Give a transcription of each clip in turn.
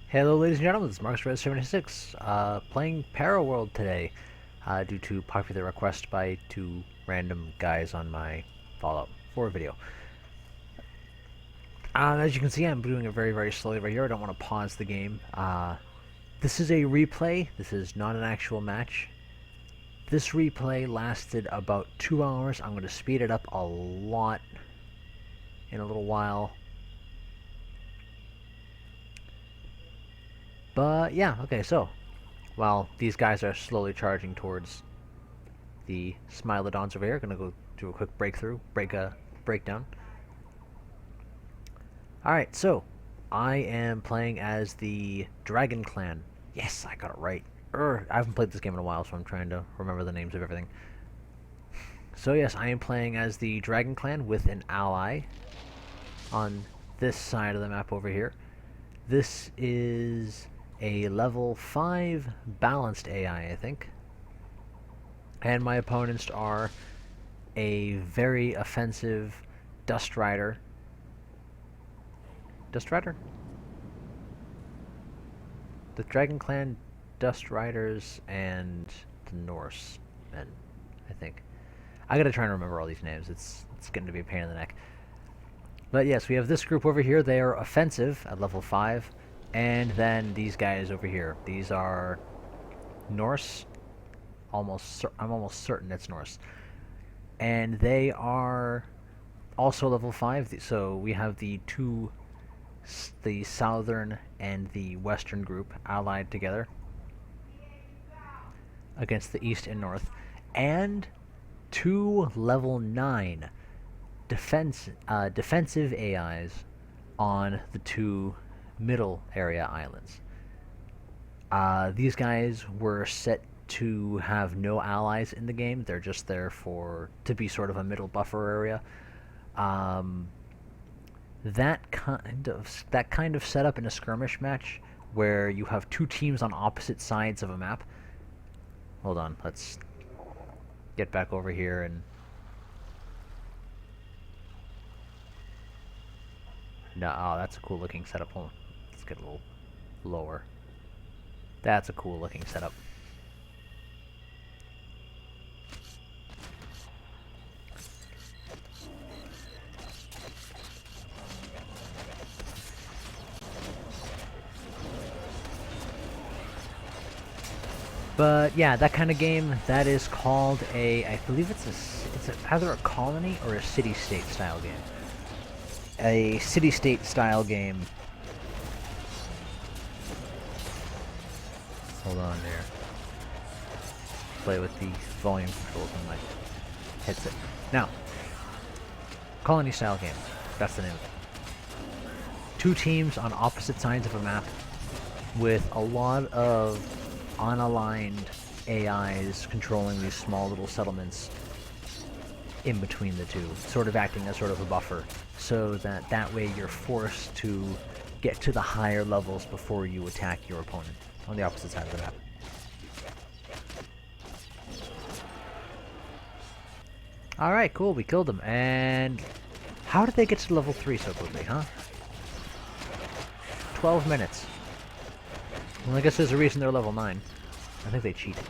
Hello, ladies and gentlemen, this is Marcus76, playing Paraworld today, due to popular request by two random guys on my Fallout 4 video. As you can see, I'm doing it very slowly right here. I don't want to pause the game. This is a replay. This is not an actual match. This replay lasted about 2 hours. I'm going to speed it up a lot in a little while. But yeah, okay, so while these guys are slowly charging towards the Smilodons over here, gonna go do a quick breakdown. Alright, so I am playing as the Dragon Clan. Yes, I got it right. I haven't played this game in a while, so I'm trying to remember the names of everything. So yes, I am playing as the Dragon Clan with an ally on this side of the map over here. This is a level 5 balanced AI, I think. And my opponents are a very offensive Dust Rider. Dust Rider? The Dragon Clan, Dust Riders, and the Norse men, I think. I gotta try and remember all these names. It's getting to be a pain in the neck. But yes, we have this group over here. They are offensive at level 5. And then these guys over here. These are Norse. I'm almost certain it's Norse. And they are also level 5. So we have the southern and the western group allied together against the east and north. And 2 level 9 defensive AIs on the 2 middle area islands. These guys were set to have no allies in the game. They're just there to be sort of a middle buffer area. That kind of setup in a skirmish match where you have 2 teams on opposite sides of a map. Hold on, let's get back over here and no, oh, that's a cool looking setup. Hold on. Let's get a little lower. That's a cool looking setup. But yeah, that kind of game, that is called I believe it's either a colony or a city-state style game. A city-state style game. Hold on there. Play with the volume controls on my headset. Now, colony style game. That's the name of it. 2 teams on opposite sides of a map with a lot of unaligned AIs controlling these small little settlements in between the 2, sort of acting as sort of a buffer, so that way you're forced to get to the higher levels before you attack your opponent on the opposite side of the map. Alright, cool, we killed them. And how did they get to level 3 so quickly, huh? 12 minutes. Well, I guess there's a reason they're level 9. I think they cheated.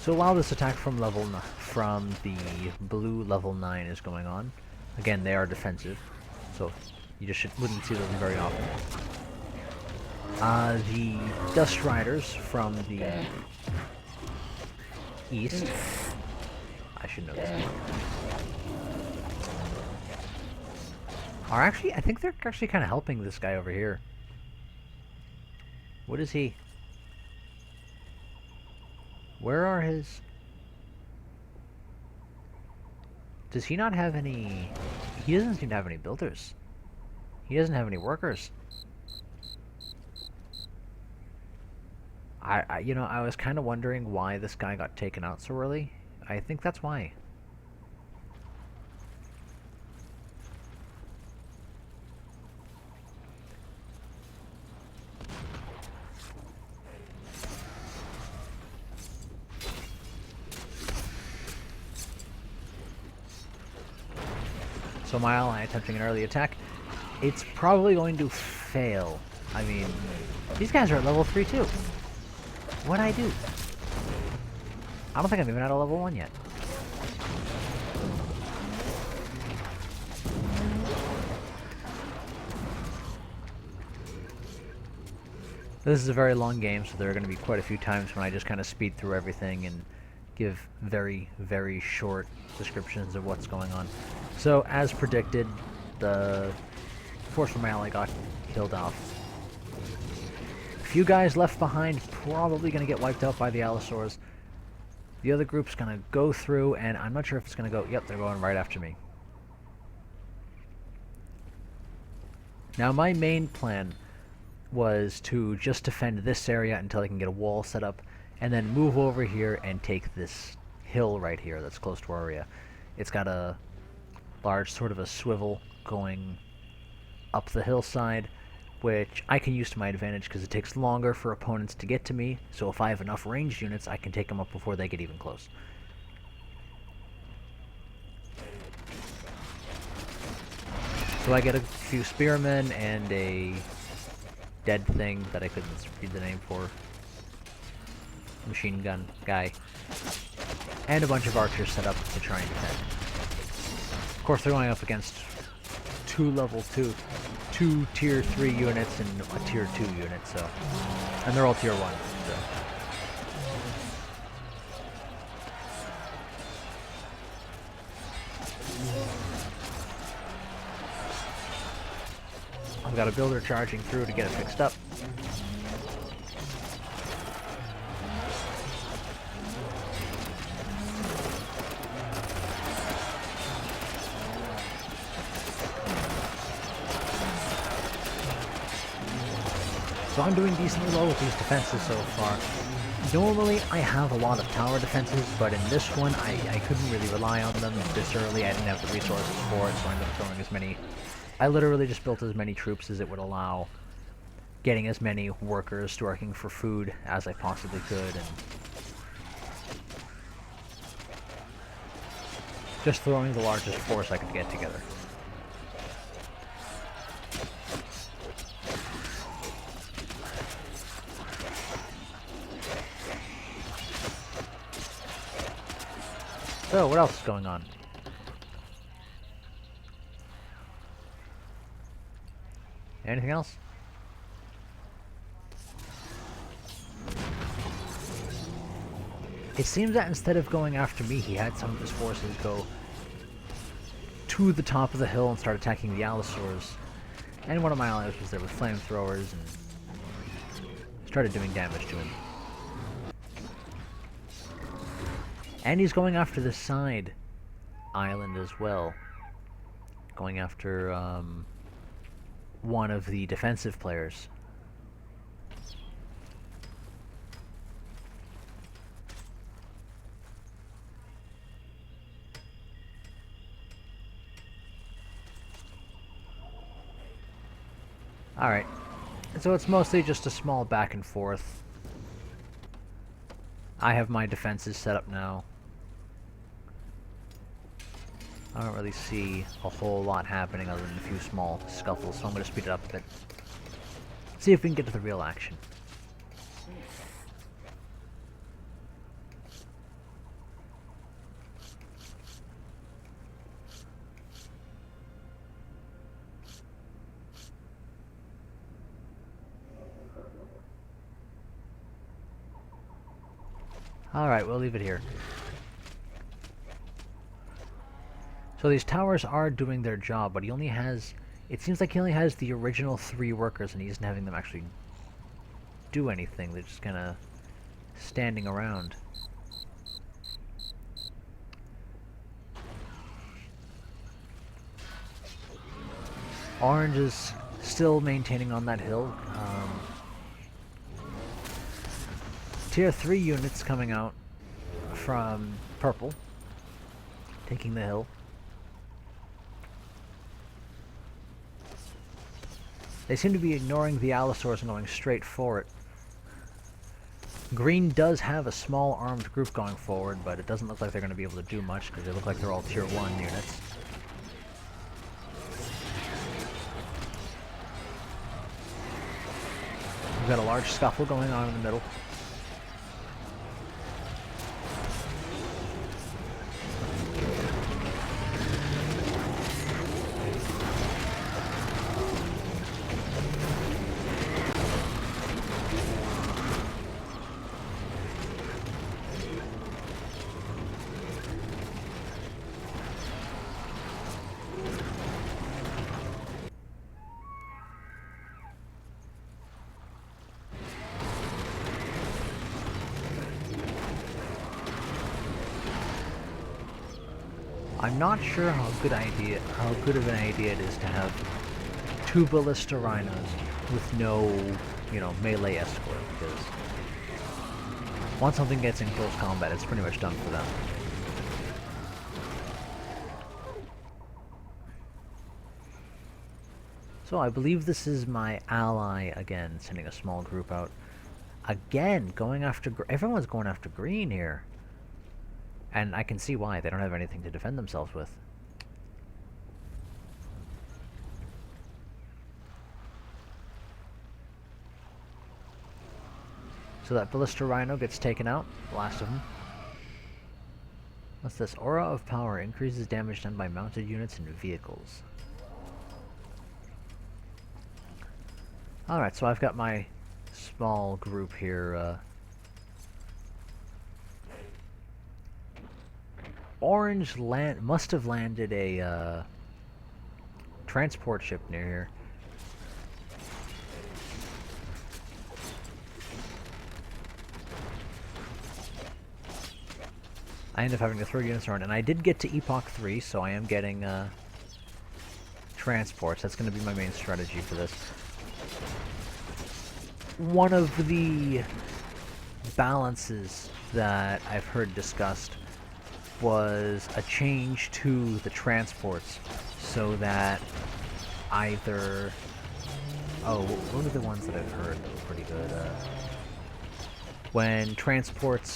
So while this attack from the blue level 9 is going on, again, they are defensive, so you just wouldn't see them very often. The Dust Riders from the east, I should know this, are actually, I think they're actually kind of helping this guy over here. What is he? Where are his... Does he not have any... He doesn't seem to have any builders. He doesn't have any workers. I was kind of wondering why this guy got taken out so early. I think that's why. So my ally attempting an early attack, it's probably going to fail. I mean, these guys are at level 3 too. What'd I do? I don't think I'm even at a level 1 yet. This is a very long game, so there are going to be quite a few times when I just kind of speed through everything and give very, very short descriptions of what's going on. So, as predicted, the force from my ally got killed off. A few guys left behind, probably going to get wiped out by the Allosaurs. The other group's going to go through, and I'm not sure if it's going to go... Yep, they're going right after me. Now, my main plan was to just defend this area until I can get a wall set up, and then move over here and take this hill right here that's close to our area. It's got a large sort of a swivel going up the hillside, which I can use to my advantage because it takes longer for opponents to get to me, so if I have enough ranged units, I can take them up before they get even close. So I get a few spearmen and a dead thing that I couldn't read the name for. Machine gun guy. And a bunch of archers set up to try and defend. Of course, they're going up against two tier 3 units and a tier 2 unit, so. And they're all tier 1, so. I've got a builder charging through to get it fixed up. So I'm doing decently well with these defenses so far. Normally I have a lot of tower defenses, but in this one I couldn't really rely on them this early. I didn't have the resources for it, so I ended up throwing as many... I literally just built as many troops as it would allow, getting as many workers working for food as I possibly could, and just throwing the largest force I could get together. So, what else is going on? Anything else? It seems that instead of going after me, he had some of his forces go to the top of the hill and start attacking the Allosaurs. And one of my allies was there with flamethrowers and started doing damage to him. And he's going after the side island as well. Going after, one of the defensive players. Alright. So it's mostly just a small back and forth. I have my defenses set up now. I don't really see a whole lot happening other than a few small scuffles, so I'm going to speed it up a bit. See if we can get to the real action. Alright, we'll leave it here. So these towers are doing their job, but he only has... It seems like he only has the original 3 workers, and he isn't having them actually do anything. They're just kind of standing around. Orange is still maintaining on that hill. Tier 3 units coming out from purple, taking the hill. They seem to be ignoring the Allosaurs and going straight for it. Green does have a small armed group going forward, but it doesn't look like they're going to be able to do much because they look like they're all tier 1 units. We've got a large scuffle going on in the middle. I'm not sure how good of an idea it is to have 2 ballista rhinos with no, melee escort, because once something gets in close combat, it's pretty much done for them. So I believe this is my ally again, sending a small group out. Again, going after... everyone's going after green here. And I can see why. They don't have anything to defend themselves with. So that ballista rhino gets taken out. The last of them. What's this? Aura of power increases damage done by mounted units and vehicles. Alright, so I've got my small group here. Orange must have landed a transport ship near here. I end up having to throw units around, and I did get to Epoch 3, so I am getting transports. That's going to be my main strategy for this. One of the balances that I've heard discussed was a change to the transports so that either... oh, what are the ones that I've heard that were pretty good? When a transport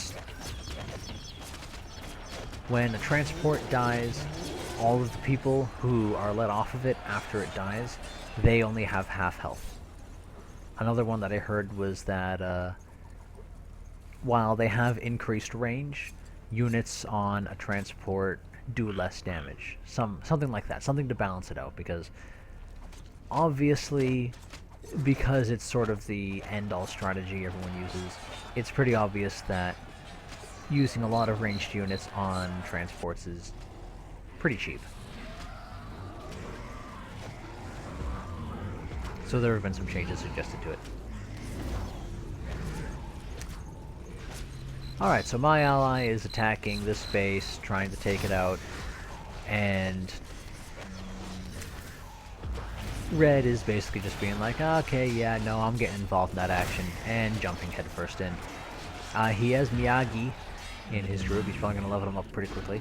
dies, all of the people who are let off of it after it dies, they only have half health. Another one that I heard was that while they have increased range, units on a transport do less damage. Something like that. Something to balance it out, because obviously, because it's sort of the end-all strategy everyone uses, it's pretty obvious that using a lot of ranged units on transports is pretty cheap. So there have been some changes suggested to it. Alright, so my ally is attacking this base, trying to take it out, and Red is basically just being like, okay, yeah, no, I'm getting involved in that action, and jumping headfirst in. He has Miyagi in his group. He's probably going to level him up pretty quickly.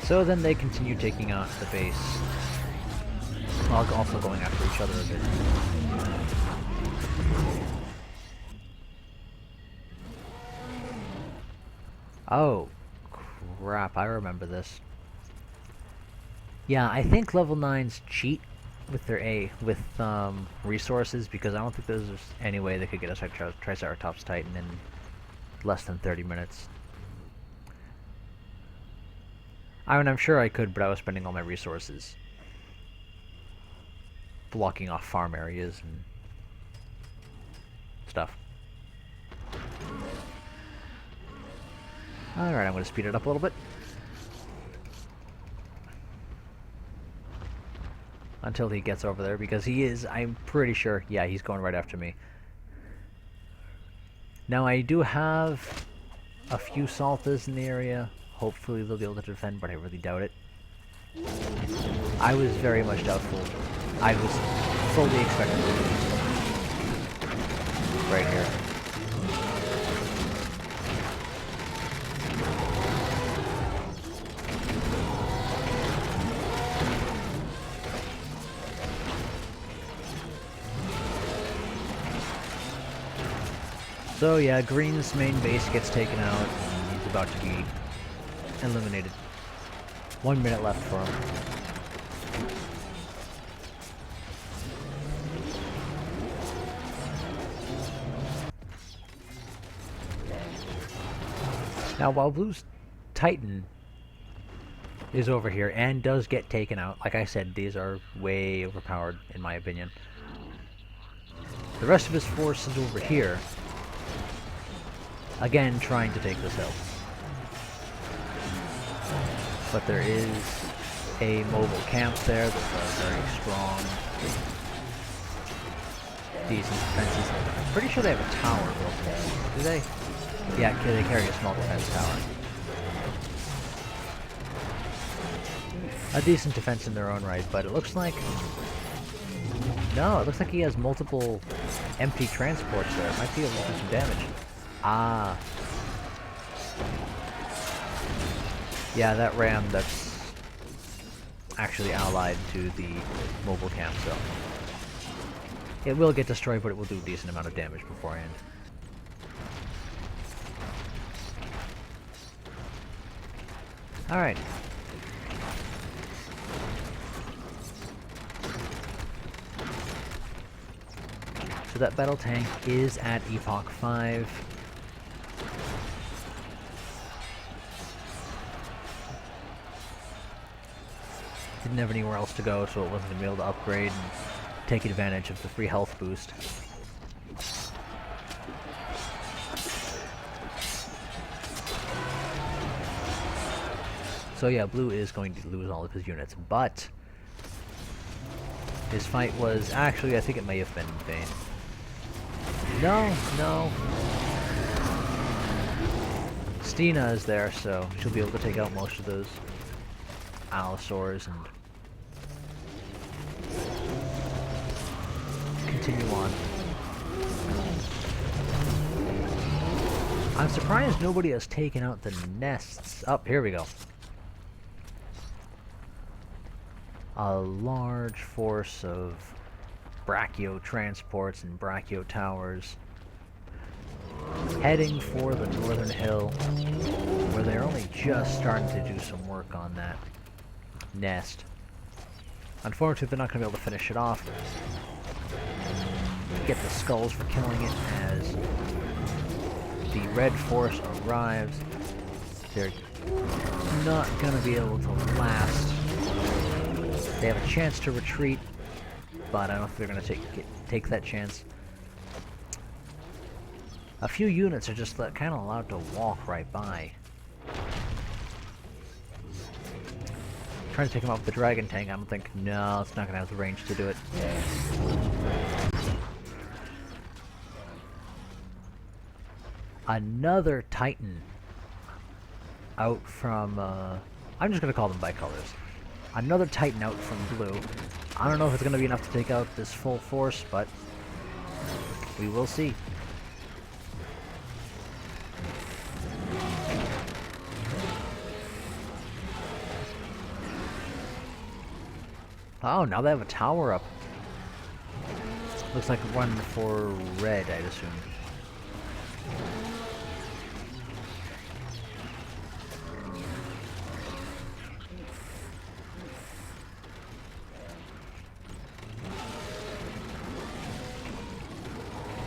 So then they continue taking out the base, while also going after each other a bit. Oh, crap, I remember this. Yeah, I think level 9s cheat with their resources, because I don't think there's any way they could get a Triceratops Titan in less than 30 minutes. I mean, I'm sure I could, but I was spending all my resources blocking off farm areas and stuff. Alright, I'm going to speed it up a little bit. Until he gets over there, because he is, I'm pretty sure, yeah, he's going right after me. Now, I do have a few Saltas in the area. Hopefully they'll be able to defend, but I really doubt it. I was very much doubtful. I was fully expecting to lose. Right here. So yeah, Green's main base gets taken out, and he's about to be eliminated. 1 minute left for him. Now, while Blue's Titan is over here and does get taken out, like I said, these are way overpowered in my opinion. The rest of his force is over here, again trying to take this hill. But there is a mobile camp there that are very strong, decent defenses. I'm pretty sure they have a tower built there. Do they? Yeah, they carry a small defense tower. A decent defense in their own right, but it looks like... No, it looks like he has multiple empty transports there. It might be able to do some damage. Ah. Yeah, that ram, that's actually allied to the mobile camp, so... It will get destroyed, but it will do a decent amount of damage beforehand. Alright. So that battle tank is at Epoch 5. Didn't have anywhere else to go, so it wasn't going to be able to upgrade and take advantage of the free health boost. So yeah, Blue is going to lose all of his units, but his fight was actually, I think it may have been in vain. No. Stina is there, so she'll be able to take out most of those Allosaurs and continue on. I'm surprised nobody has taken out the nests. Oh, here we go. A large force of Brachio transports and Brachio towers heading for the northern hill, where they're only just starting to do some work on that nest. Unfortunately, they're not going to be able to finish it off. Get the skulls for killing it as the red force arrives. They're not going to be able to last. They have a chance to retreat, but I don't know if they're going to take that chance. A few units are just kind of allowed to walk right by. Trying to take him out with the dragon tank, I don't think... No, it's not going to have the range to do it. Another Titan out from... I'm just going to call them bicolors. Another Titan out from Blue. I don't know if it's going to be enough to take out this full force, but we will see. Oh, now they have a tower up. Looks like one for red, I'd assume.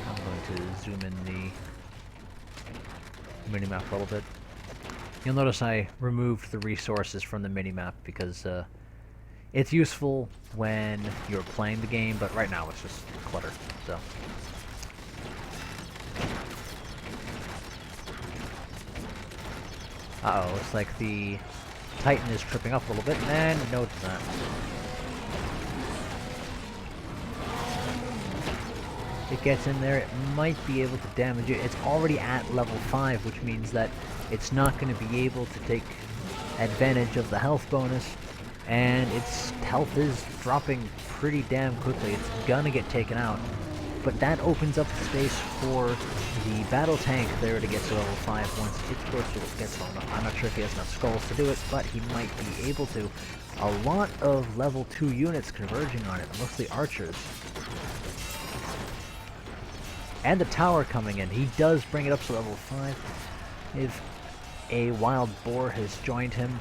I'm going to zoom in the minimap a little bit. You'll notice I removed the resources from the minimap because it's useful when you're playing the game, but right now it's just clutter, so. Uh-oh, looks like the Titan is tripping up a little bit, and no it's not. It gets in there, it might be able to damage it. It's already at level 5, which means that it's not going to be able to take advantage of the health bonus. And its health is dropping pretty damn quickly. It's gonna get taken out. But that opens up the space for the battle tank there to get to level 5 once it gets low enough. I'm not sure if he has enough skulls to do it, but he might be able to. A lot of level 2 units converging on it, mostly archers. And the tower coming in. He does bring it up to level 5. If a wild boar has joined him,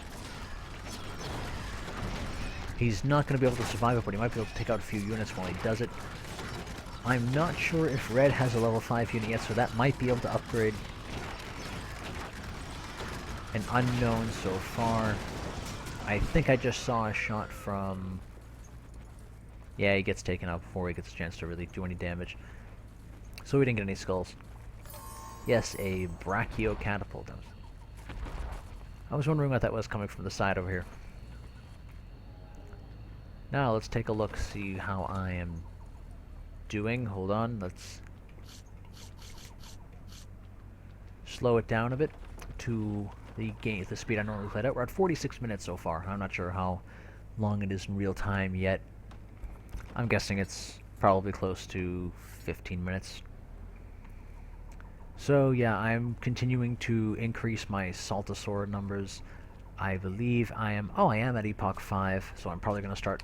he's not going to be able to survive it, but he might be able to take out a few units while he does it. I'm not sure if red has a level 5 unit yet, so that might be able to upgrade. An unknown so far. I think I just saw a shot from... Yeah, he gets taken out before he gets a chance to really do any damage. So we didn't get any skulls. Yes, a brachio catapult. I was wondering what that was coming from the side over here. Now let's take a look, see how I am doing. Hold on, let's slow it down a bit to the speed I normally played at. We're at 46 minutes so far. I'm not sure how long it is in real time yet. I'm guessing it's probably close to 15 minutes. So yeah, I'm continuing to increase my Saltosaur numbers. I believe I am... Oh, I am at Epoch 5, so I'm probably going to start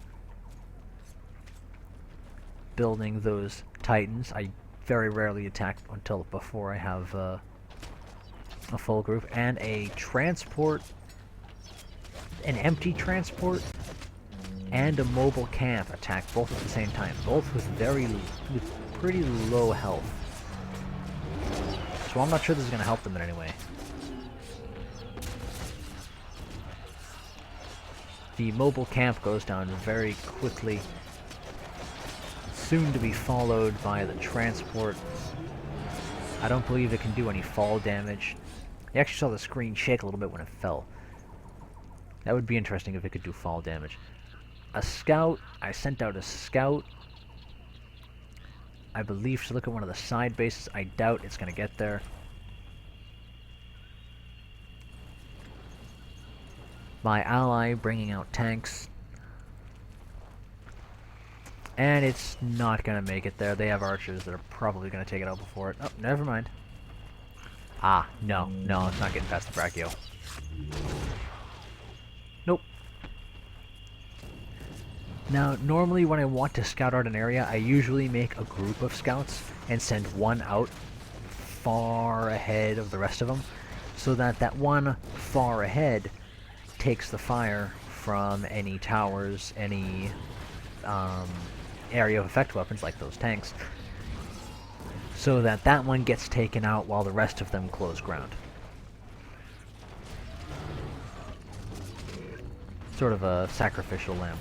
building those Titans. I very rarely attack until before I have a full group. And a transport, an empty transport, and a mobile camp attack both at the same time. Both with pretty low health. So I'm not sure this is going to help them in any way. The mobile camp goes down very quickly, soon to be followed by the transport. I don't believe it can do any fall damage. You actually saw the screen shake a little bit when it fell. That would be interesting if it could do fall damage. A scout, I sent out a scout. I believe to look at one of the side bases. I doubt it's going to get there. My ally bringing out tanks. And it's not going to make it there. They have archers that are probably going to take it out before it. Oh, never mind. Ah, no, it's not getting past the brachio. Nope. Now, normally when I want to scout out an area, I usually make a group of scouts and send one out far ahead of the rest of them, so that that one far ahead takes the fire from any towers, any area of effect weapons like those tanks, so that that one gets taken out while the rest of them close ground. Sort of a sacrificial lamb.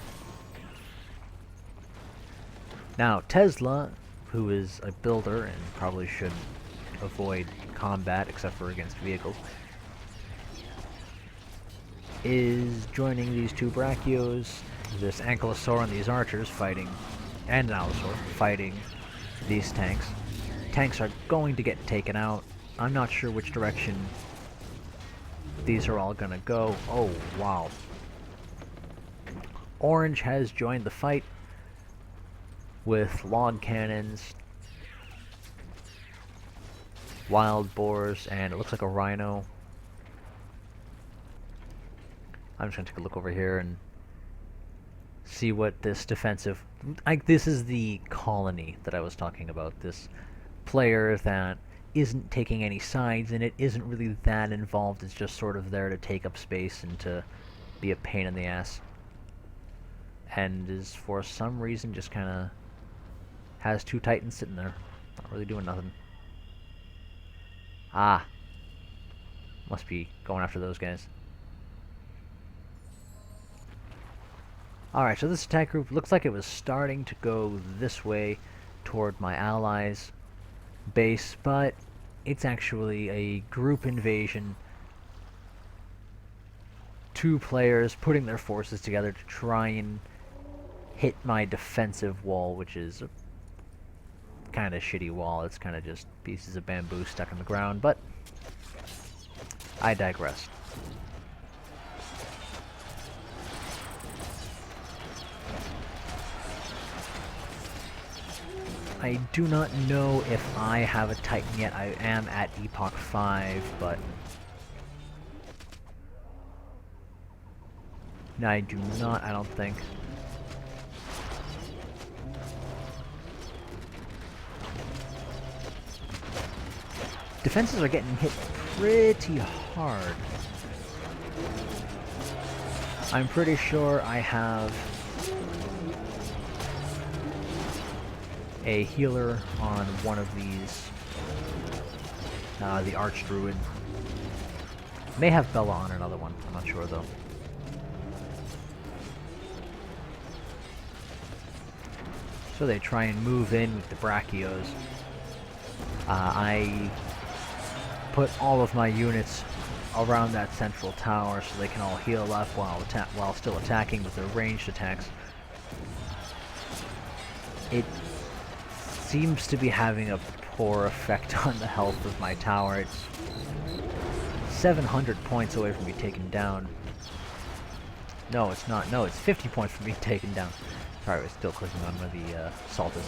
Now, Tesla, who is a builder and probably should avoid combat except for against vehicles, is joining these two brachios, this ankylosaur and these archers fighting, and an allosaur fighting these tanks. Tanks are going to get taken out. I'm not sure which direction these are all gonna go. Oh, wow. Orange has joined the fight with log cannons, wild boars, and it looks like a rhino. I'm just going to take a look over here and see what this defensive... this is the colony that I was talking about. This player that isn't taking any sides, and it isn't really that involved. It's just sort of there to take up space and to be a pain in the ass. And is, for some reason, just kind of has two Titans sitting there. Not really doing nothing. Ah. Must be going after those guys. Alright, so this attack group looks like it was starting to go this way toward my allies' base, but it's actually a group invasion. Two players putting their forces together to try and hit my defensive wall, which is a kind of shitty wall. It's kind of just pieces of bamboo stuck in the ground, but I digress. I do not know if I have a Titan yet. I am at Epoch 5, but no, I do not, I don't think. defenses are getting hit pretty hard. I'm pretty sure I have a healer on one of these. The Archdruid. May have Bella on another one. I'm not sure though. So they try and move in with the Brachios. I put all of my units around that central tower so they can all heal up while still attacking with their ranged attacks. It seems to be having a poor effect on the health of my tower. It's 700 points away from being taken down. No, it's not. No, it's 50 points from being taken down. Sorry, I was still clicking on where the salt is.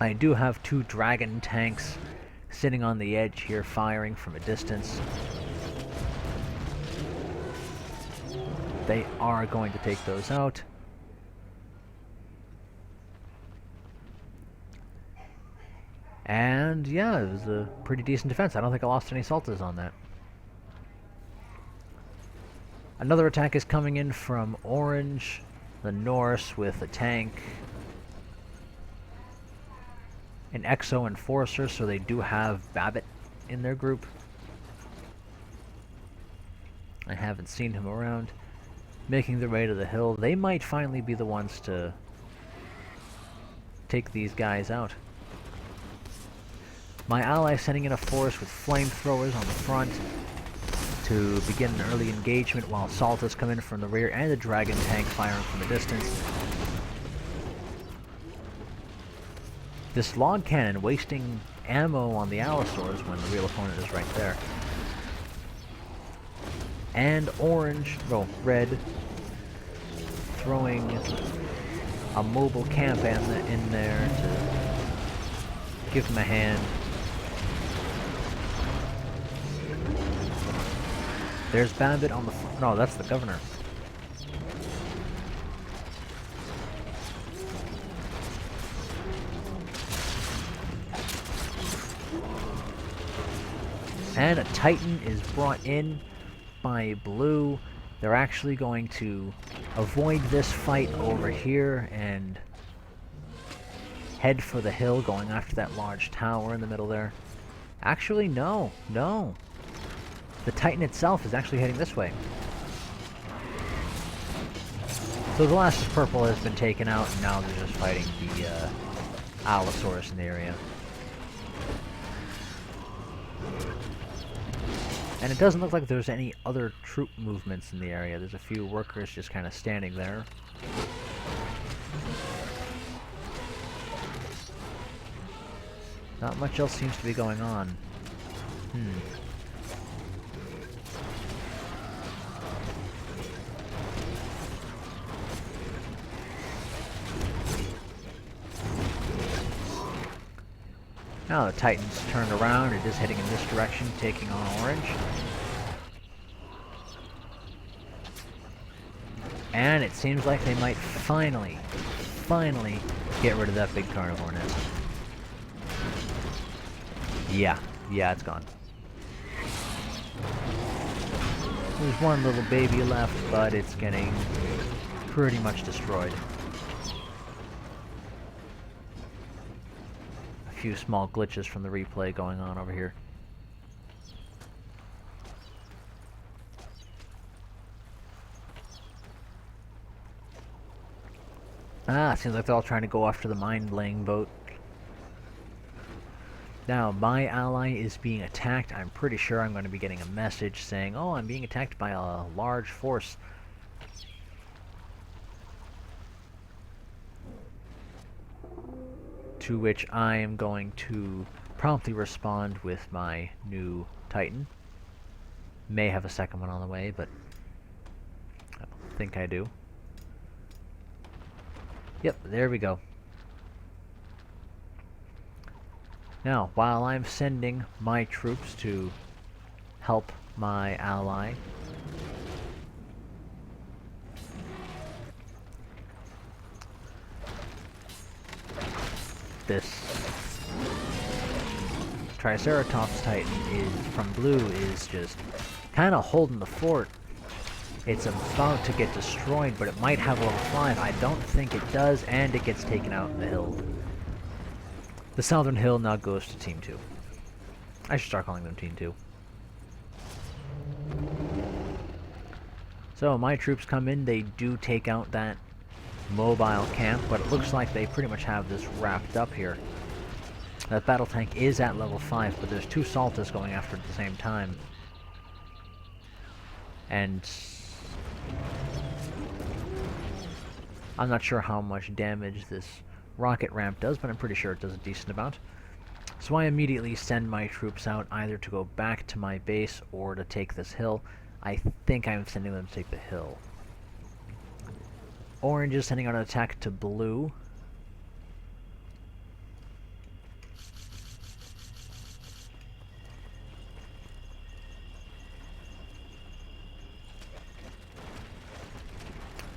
I do have 2 dragon tanks sitting on the edge here, firing from a distance. They are going to take those out. And yeah, it was a pretty decent defense. I don't think I lost any saltas on that. Another attack is coming in from Orange, the Norse, with a tank, an Exo Enforcer, so they do have Babbitt in their group. I haven't seen him around. Making their way to the hill. They might finally be the ones to take these guys out. My ally sending in a force with flamethrowers on the front to begin an early engagement while Saltas come in from the rear and the dragon tank firing from a distance. This log cannon wasting ammo on the Allosaurs when the real opponent is right there. And orange, well, red, throwing a mobile camp in there to give him a hand. There's Babbitt on the no, that's the governor. And a Titan is brought in by blue. They're actually going to avoid this fight over here and head for the hill, going after that large tower in the middle there. Actually, no. The Titan itself is actually heading this way. So the last of purple has been taken out, and now they're just fighting the Allosaurus in the area. And it doesn't look like there's any other troop movements in the area. There's a few workers just kind of standing there. Not much else seems to be going on. Now the Titan's turned around. It is heading in this direction, taking on orange. And it seems like they might finally get rid of that big carnivore nest. Yeah, it's gone. There's one little baby left, but it's getting pretty much destroyed. A few small glitches from the replay going on over here. Seems like they're all trying to go after the mine-laying boat. Now, my ally is being attacked. I'm pretty sure I'm going to be getting a message saying, oh, I'm being attacked by a large force. To which I am going to promptly respond with my new Titan. May have a second one on the way, but I don't think I do. Yep, there we go. Now, while I'm sending my troops to help my ally, this Triceratops Titan is from blue is just kind of holding the fort. It's about to get destroyed, but it might have level 5. I don't think it does, and it gets taken out in the hill. The southern hill now goes to Team 2. I should start calling them Team 2. So my troops come in, they do take out that mobile camp, but it looks like they pretty much have this wrapped up here. That battle tank is at level 5, but there's 2 Saltas going after it at the same time. And I'm not sure how much damage this rocket ramp does, but I'm pretty sure it does a decent amount. So I immediately send my troops out either to go back to my base or to take this hill. I think I'm sending them to take the hill. Orange is sending out an attack to blue.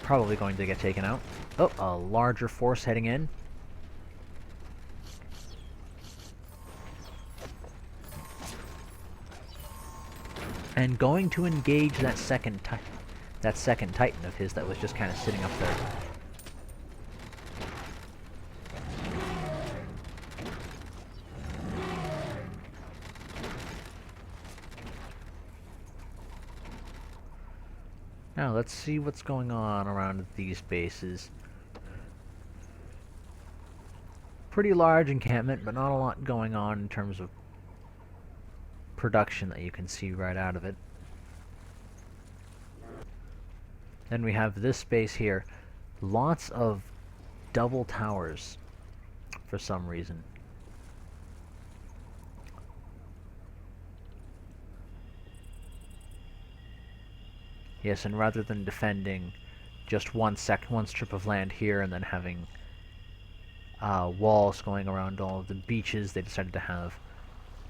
Probably going to get taken out. Oh, a larger force heading in. And going to engage that second Titan of his that was just kind of sitting up there. Now let's see what's going on around these bases. Pretty large encampment, but not a lot going on in terms of production that you can see right out of it. Then we have this space here. Lots of double towers for some reason. Yes, and rather than defending just one strip of land here and then having walls going around all of the beaches, they decided to have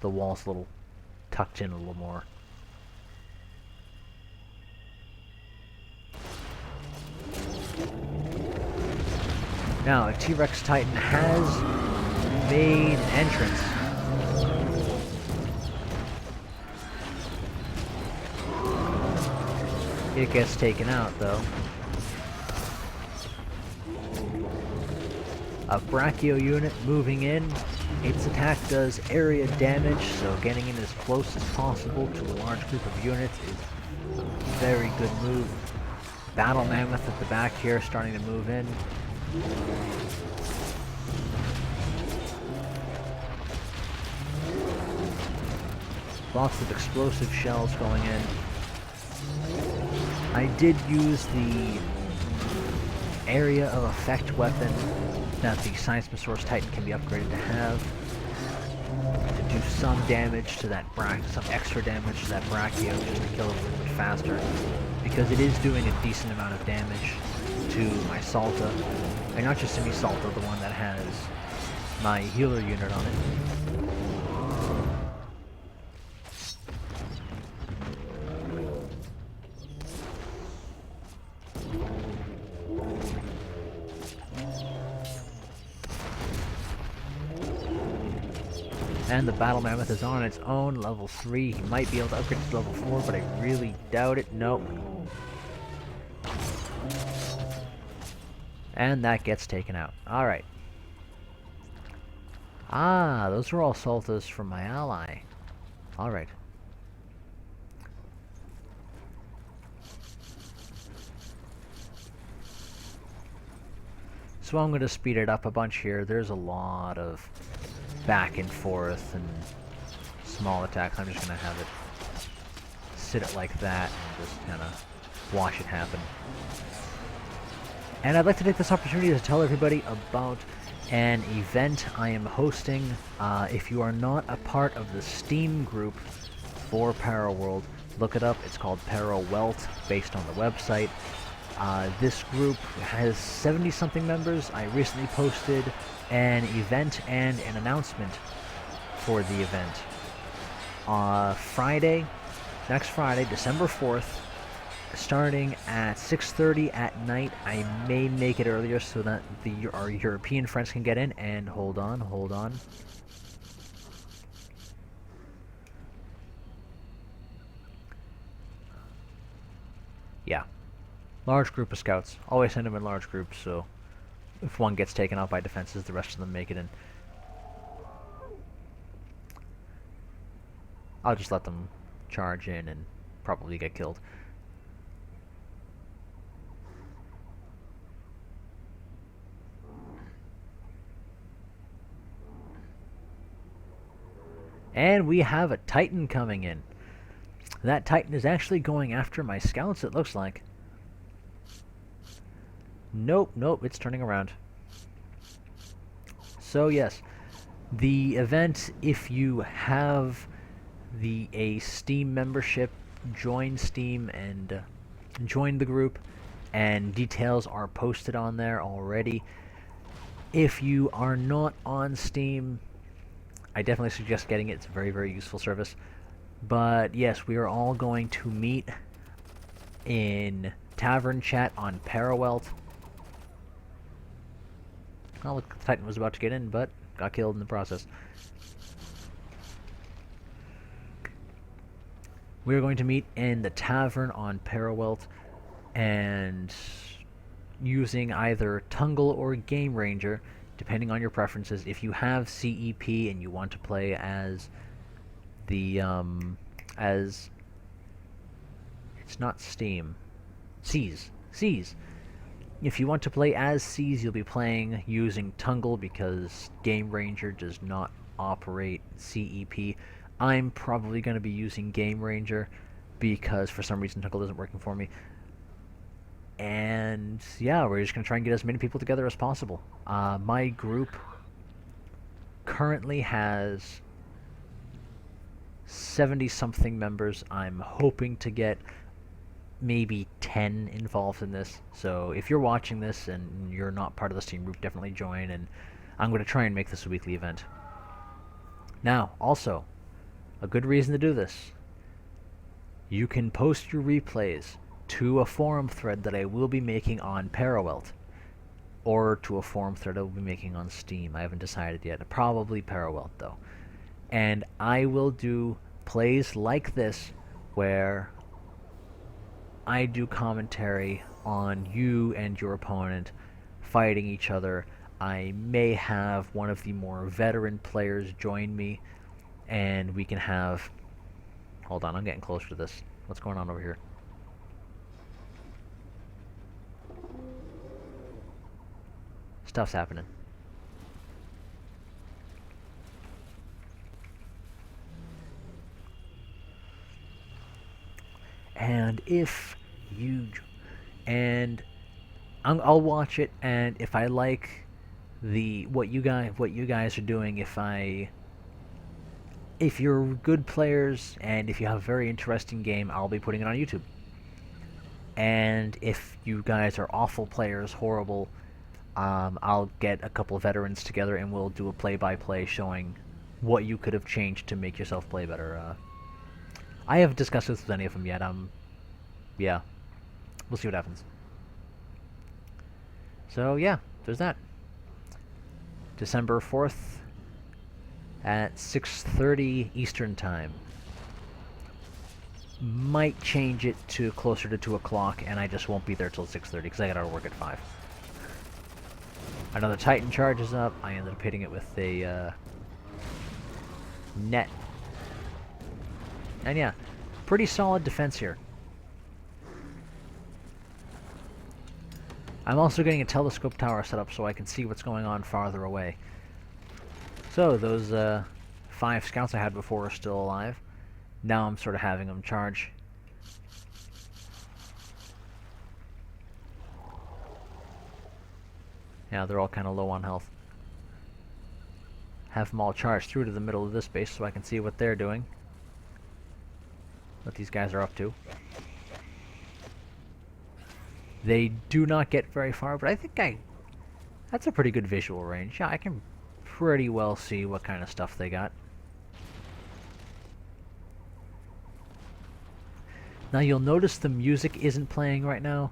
the walls a little tucked in a little more. Now, a T-Rex Titan has made an entrance. It gets taken out, though. A Brachio unit moving in. Its attack does area damage, so getting in as close as possible to a large group of units is a very good move. Battle Mammoth at the back here starting to move in. Lots of explosive shells going in. I did use the area of effect weapon that the Seismosaurus Titan can be upgraded to have to do some damage to that some extra damage to that Brachio just to kill it a little bit faster, because it is doing a decent amount of damage to my Salta, and not just to me Salta, the one that has my healer unit on it. And the Battle Mammoth is on its own, level 3. He might be able to upgrade to level 4, but I really doubt it. Nope. And that gets taken out. Alright. Ah, those are all Saltas from my ally. Alright. So I'm going to speed it up a bunch here. There's a lot of back and forth and small attacks. I'm just going to have it sit it like that and just kind of watch it happen. And I'd like to take this opportunity to tell everybody about an event I am hosting. If you are not a part of the Steam group for Paraworld, look it up. It's called Paraworld, based on the website. This group has 70-something members. I recently posted an event and an announcement for the event. Next Friday, December 4th, starting at 6:30 at night. I may make it earlier so that our European friends can get in. And hold on. Yeah. Large group of scouts. Always send them in large groups, so if one gets taken out by defenses, the rest of them make it in. I'll just let them charge in and probably get killed. And we have a Titan coming in. That Titan is actually going after my scouts, it looks like. Nope, nope, it's turning around. So yes, the event, if you have a Steam membership, join Steam and join the group, and details are posted on there already. If you are not on Steam, I definitely suggest getting it. It's a very, very useful service. But yes, we are all going to meet in Tavern Chat on Paraworld. Oh, look, the Titan was about to get in, but got killed in the process. We are going to meet in the Tavern on Paraworld, and using either Tungle or Game Ranger, depending on your preferences. If you have CEP and you want to play as the, it's not Steam. Seas. If you want to play as Seas, you'll be playing using Tungle because Game Ranger does not operate CEP. I'm probably going to be using Game Ranger because for some reason Tungle isn't working for me. And yeah, we're just going to try and get as many people together as possible. My group currently has 70-something members. I'm hoping to get maybe 10 involved in this. So if you're watching this and you're not part of the Steam group, definitely join, and I'm going to try and make this a weekly event. Now, also, a good reason to do this. You can post your replays to a forum thread that I will be making on Paraworld, or to a forum thread I will be making on Steam. I haven't decided yet. Probably Paraworld, though. And I will do plays like this where I do commentary on you and your opponent fighting each other. I may have one of the more veteran players join me, and we can have... Hold on, I'm getting closer to this. What's going on over here? Stuff's happening. And if you... And I'll watch it, and if I like what you guys are doing, if you're good players and if you have a very interesting game, I'll be putting it on YouTube. And if you guys are awful players, horrible, I'll get a couple of veterans together and we'll do a play-by-play showing what you could have changed to make yourself play better. I haven't discussed this with any of them yet. Yeah, we'll see what happens. So yeah, there's that. December 4th at 6:30 Eastern Time. Might change it to closer to 2 o'clock, and I just won't be there till 6:30 because I gotta work at 5. Another Titan charges up. I ended up hitting it with a net. And yeah, pretty solid defense here. I'm also getting a telescope tower set up so I can see what's going on farther away. So those 5 scouts I had before are still alive. Now I'm sort of having them charge. Yeah, they're all kind of low on health. Have them all charged through to the middle of this base so I can see what they're doing. What these guys are up to. They do not get very far, but I think that's a pretty good visual range. Yeah, I can pretty well see what kind of stuff they got. Now you'll notice the music isn't playing right now.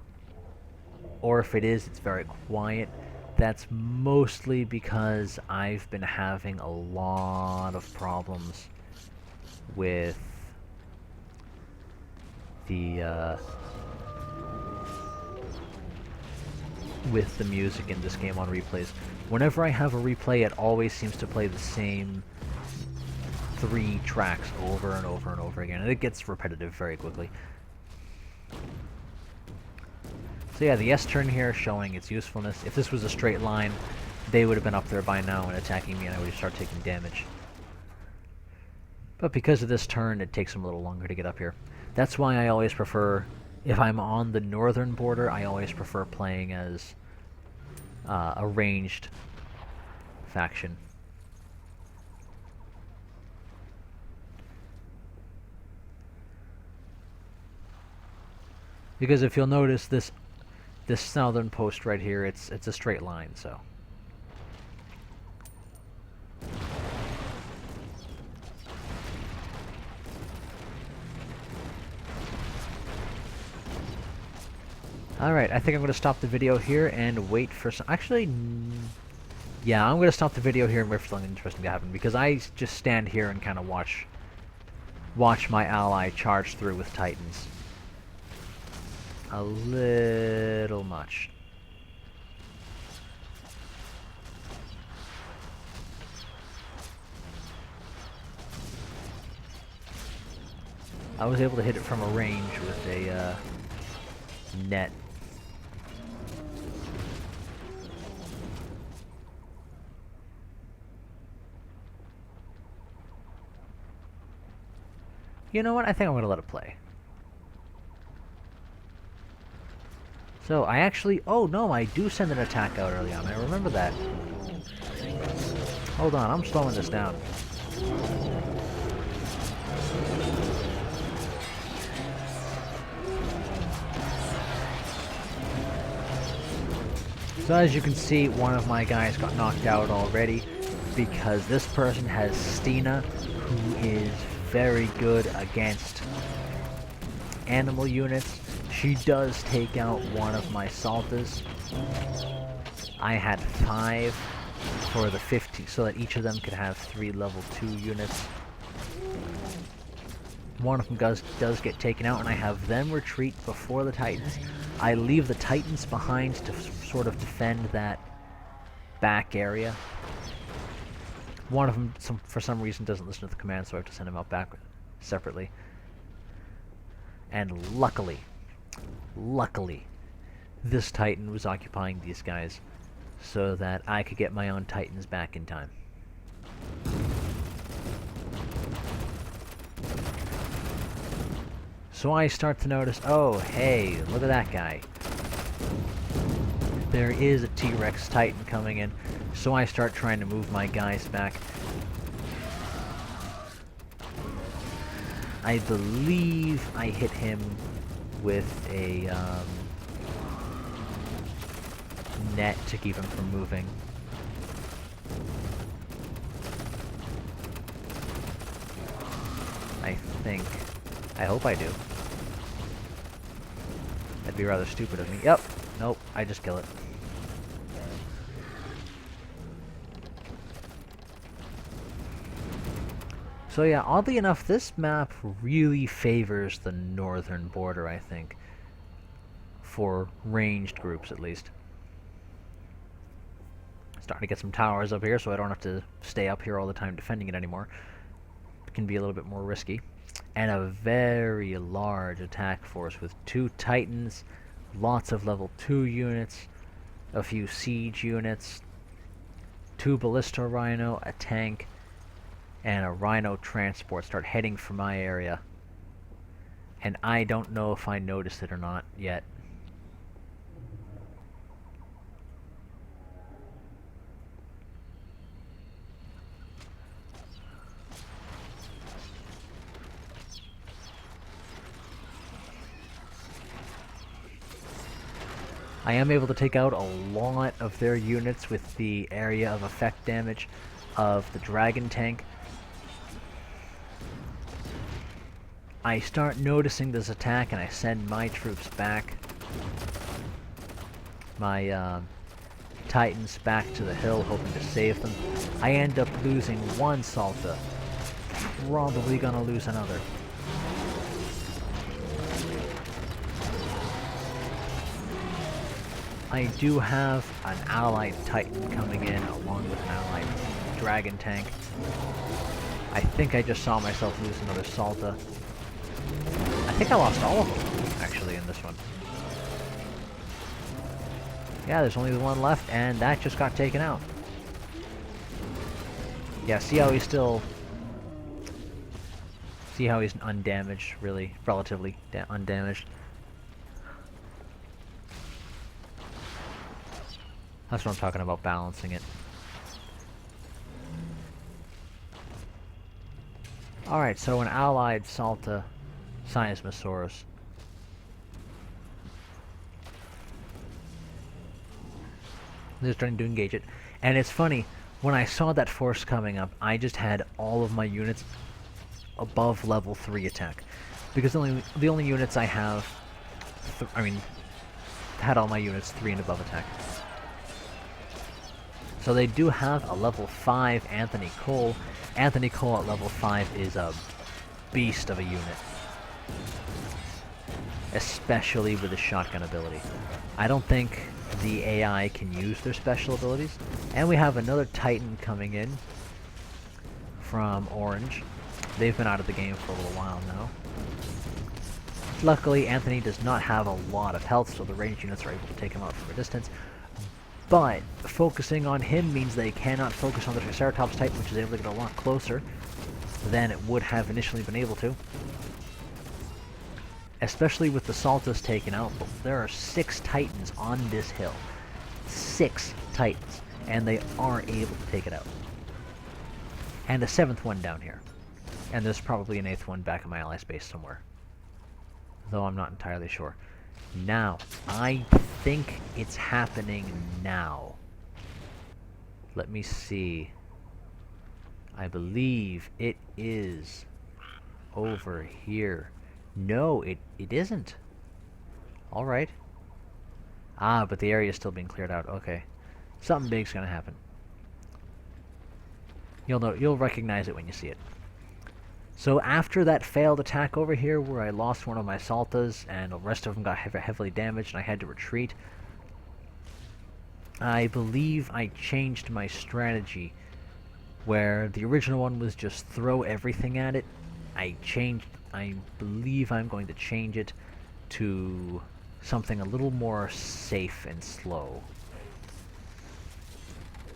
Or if it is, it's very quiet. That's mostly because I've been having a lot of problems with the with the music in this game on replays. Whenever I have a replay, it always seems to play the same 3 tracks over and over and over again, and it gets repetitive very quickly. So yeah, the S turn here showing its usefulness. If this was a straight line, they would have been up there by now and attacking me, and I would start taking damage. But because of this turn, it takes them a little longer to get up here. That's why I always prefer, if I'm on the northern border, I always prefer playing as a ranged faction. Because if you'll notice, this southern post right here, it's a straight line, so. Alright, I think I'm going to stop the video here and wait for some... Actually, yeah, I'm going to stop the video here and wait for something interesting to happen, because I just stand here and kind of watch my ally charge through with Titans. A little much. I was able to hit it from a range with a net. You know what? I think I'm going to let it play. So, I actually... Oh, no, I do send an attack out early on. I remember that. Hold on, I'm slowing this down. So as you can see, one of my guys got knocked out already because this person has Stina, who is very good against animal units. She does take out one of my Saltas. I had 5 for the 50, so that each of them could have 3 level 2 units. One of them does get taken out, and I have them retreat before the Titans. I leave the Titans behind to sort of defend that back area. One of them, for some reason, doesn't listen to the command, so I have to send him out back separately. And luckily, this Titan was occupying these guys so that I could get my own Titans back in time. So I start to notice, oh, hey, look at that guy. There is a T-Rex Titan coming in, so I start trying to move my guys back. I believe I hit him with a net to keep him from moving. I think. I hope I do. That'd be rather stupid of me. Yep. Nope. I just kill it. So yeah, oddly enough, this map really favors the northern border, I think. For ranged groups, at least. Starting to get some towers up here, so I don't have to stay up here all the time defending it anymore. It can be a little bit more risky. And a very large attack force with 2 Titans, lots of level 2 units, a few siege units, 2 Ballista Rhino, a tank, and a Rhino transport start heading for my area. And I don't know if I noticed it or not yet. I am able to take out a lot of their units with the area of effect damage of the dragon tank. I start noticing this attack and I send my troops back. My Titans back to the hill, hoping to save them. I end up losing 1 Salta. Probably gonna lose another. I do have an allied Titan coming in along with an allied Dragon tank. I think I just saw myself lose another Salta. I think I lost all of them, actually, in this one. Yeah, there's only the one left, and that just got taken out. Yeah, see how he's still... See how he's undamaged, really, relatively undamaged. That's what I'm talking about, balancing it. Alright, so an allied Salta Seismosaurus. They're starting to engage it. And it's funny, when I saw that force coming up, I just had all of my units above level 3 attack. Because the only units I have... had all my units 3 and above attack. So they do have a level 5 Anthony Cole. Anthony Cole at level 5 is a beast of a unit. Especially with the shotgun ability. I don't think the AI can use their special abilities. And we have another Titan coming in from Orange. They've been out of the game for a little while now. Luckily, Anthony does not have a lot of health, so the ranged units are able to take him out from a distance. But focusing on him means they cannot focus on the Triceratops Titan, which is able to get a lot closer than it would have initially been able to. Especially with the Saltas taken out, but there are 6 Titans on this hill. 6 Titans, and they are able to take it out. And a 7th one down here. And there's probably an 8th one back in my ally's base somewhere. Though I'm not entirely sure. Now, I think it's happening now. Let me see. I believe it is over here. No, it isn't. Alright. Ah, but the area is still being cleared out. Okay. Something big's gonna happen. You'll recognize it when you see it. So after that failed attack over here, where I lost one of my Saltas, and the rest of them got heavily damaged, and I had to retreat, I believe I changed my strategy, where the original one was just throw everything at it. I believe I'm going to change it to something a little more safe and slow.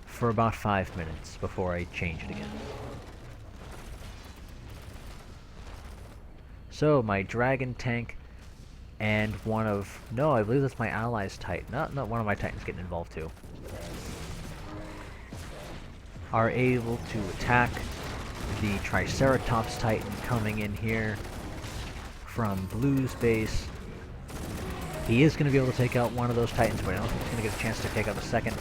For about 5 minutes before I change it again. So, my Dragon tank and one of... No, I believe that's my ally's Titan. Not one of my Titans getting involved too. Are able to attack the Triceratops Titan coming in here from Blue's base. He is going to be able to take out one of those Titans, but I don't think he's going to get a chance to take out the second.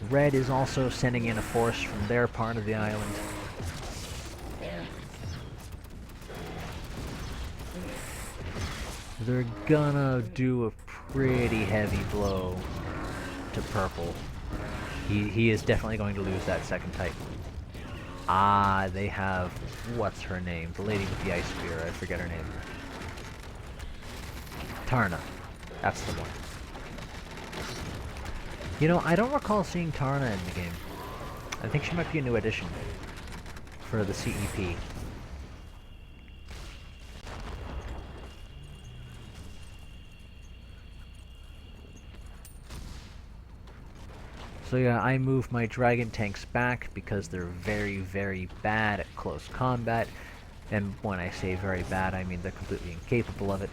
Red is also sending in a force from their part of the island. They're gonna do a pretty heavy blow to Purple. He is definitely going to lose that second Titan. Ah, they have... What's her name? The lady with the ice spear. I forget her name. Tarna. That's the one. You know, I don't recall seeing Tarna in the game. I think she might be a new addition for the CEP. So yeah, I move my Dragon tanks back because they're very, very bad at close combat. And when I say very bad, I mean they're completely incapable of it.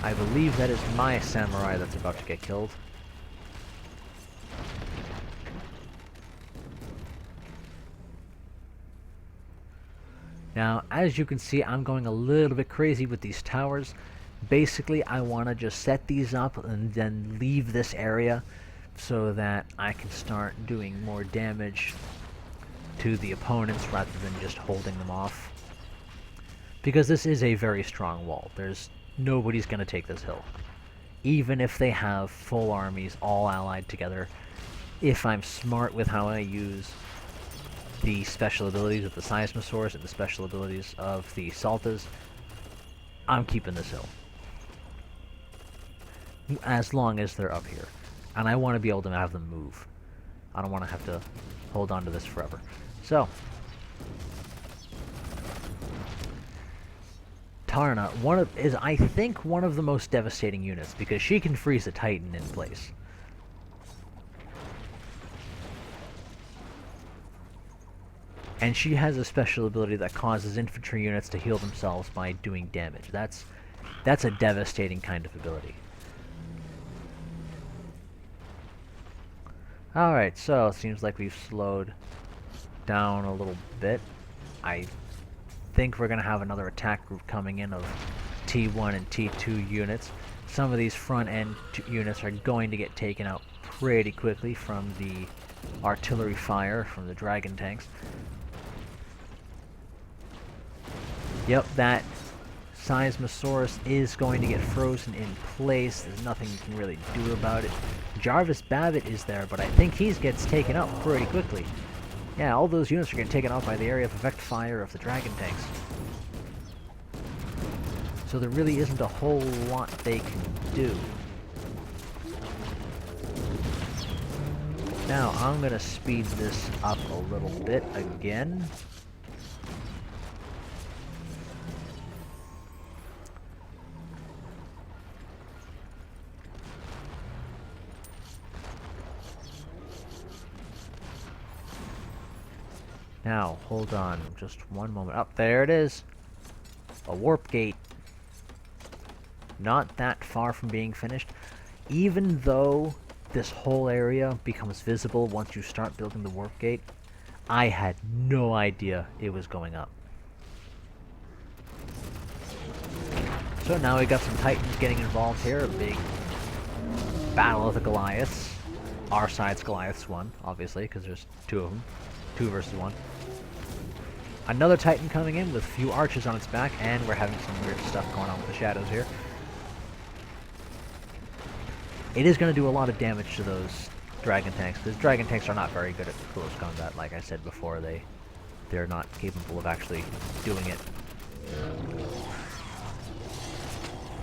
I believe that is my samurai that's about to get killed. Now, as you can see, I'm going a little bit crazy with these towers. Basically, I want to just set these up and then leave this area so that I can start doing more damage to the opponents rather than just holding them off. Because this is a very strong wall. Nobody's going to take this hill. Even if they have full armies all allied together. If I'm smart with how I use the special abilities of the Seismosaurs and the special abilities of the Saltas, I'm keeping this hill. As long as they're up here. And I want to be able to have them move. I don't want to have to hold on to this forever. So, Tarna is I think one of the most devastating units because she can freeze a Titan in place. And she has a special ability that causes infantry units to heal themselves by doing damage. That's a devastating kind of ability. Alright, so it seems like we've slowed down a little bit. I think we're going to have another attack group coming in of T1 and T2 units. Some of these front end units are going to get taken out pretty quickly from the artillery fire from the dragon tanks. Yep, that Seismosaurus is going to get frozen in place. There's nothing you can really do about it. Jarvis Babbitt is there, but I think he gets taken out pretty quickly. Yeah, all those units are getting taken out by the area of effect fire of the dragon tanks. So there really isn't a whole lot they can do. Now, I'm going to speed this up a little bit again. Now, hold on just one moment. Up there it is. A warp gate. Not that far from being finished. Even though this whole area becomes visible once you start building the warp gate, I had no idea it was going up. So now we got some Titans getting involved here. A big battle of the Goliaths. Our side's Goliaths won, obviously, because there's two of them. 2 versus 1. Another Titan coming in with a few archers on its back, and we're having some weird stuff going on with the shadows here. It is going to do a lot of damage to those dragon tanks, because dragon tanks are not very good at close combat. Like I said before, they're not capable of actually doing it.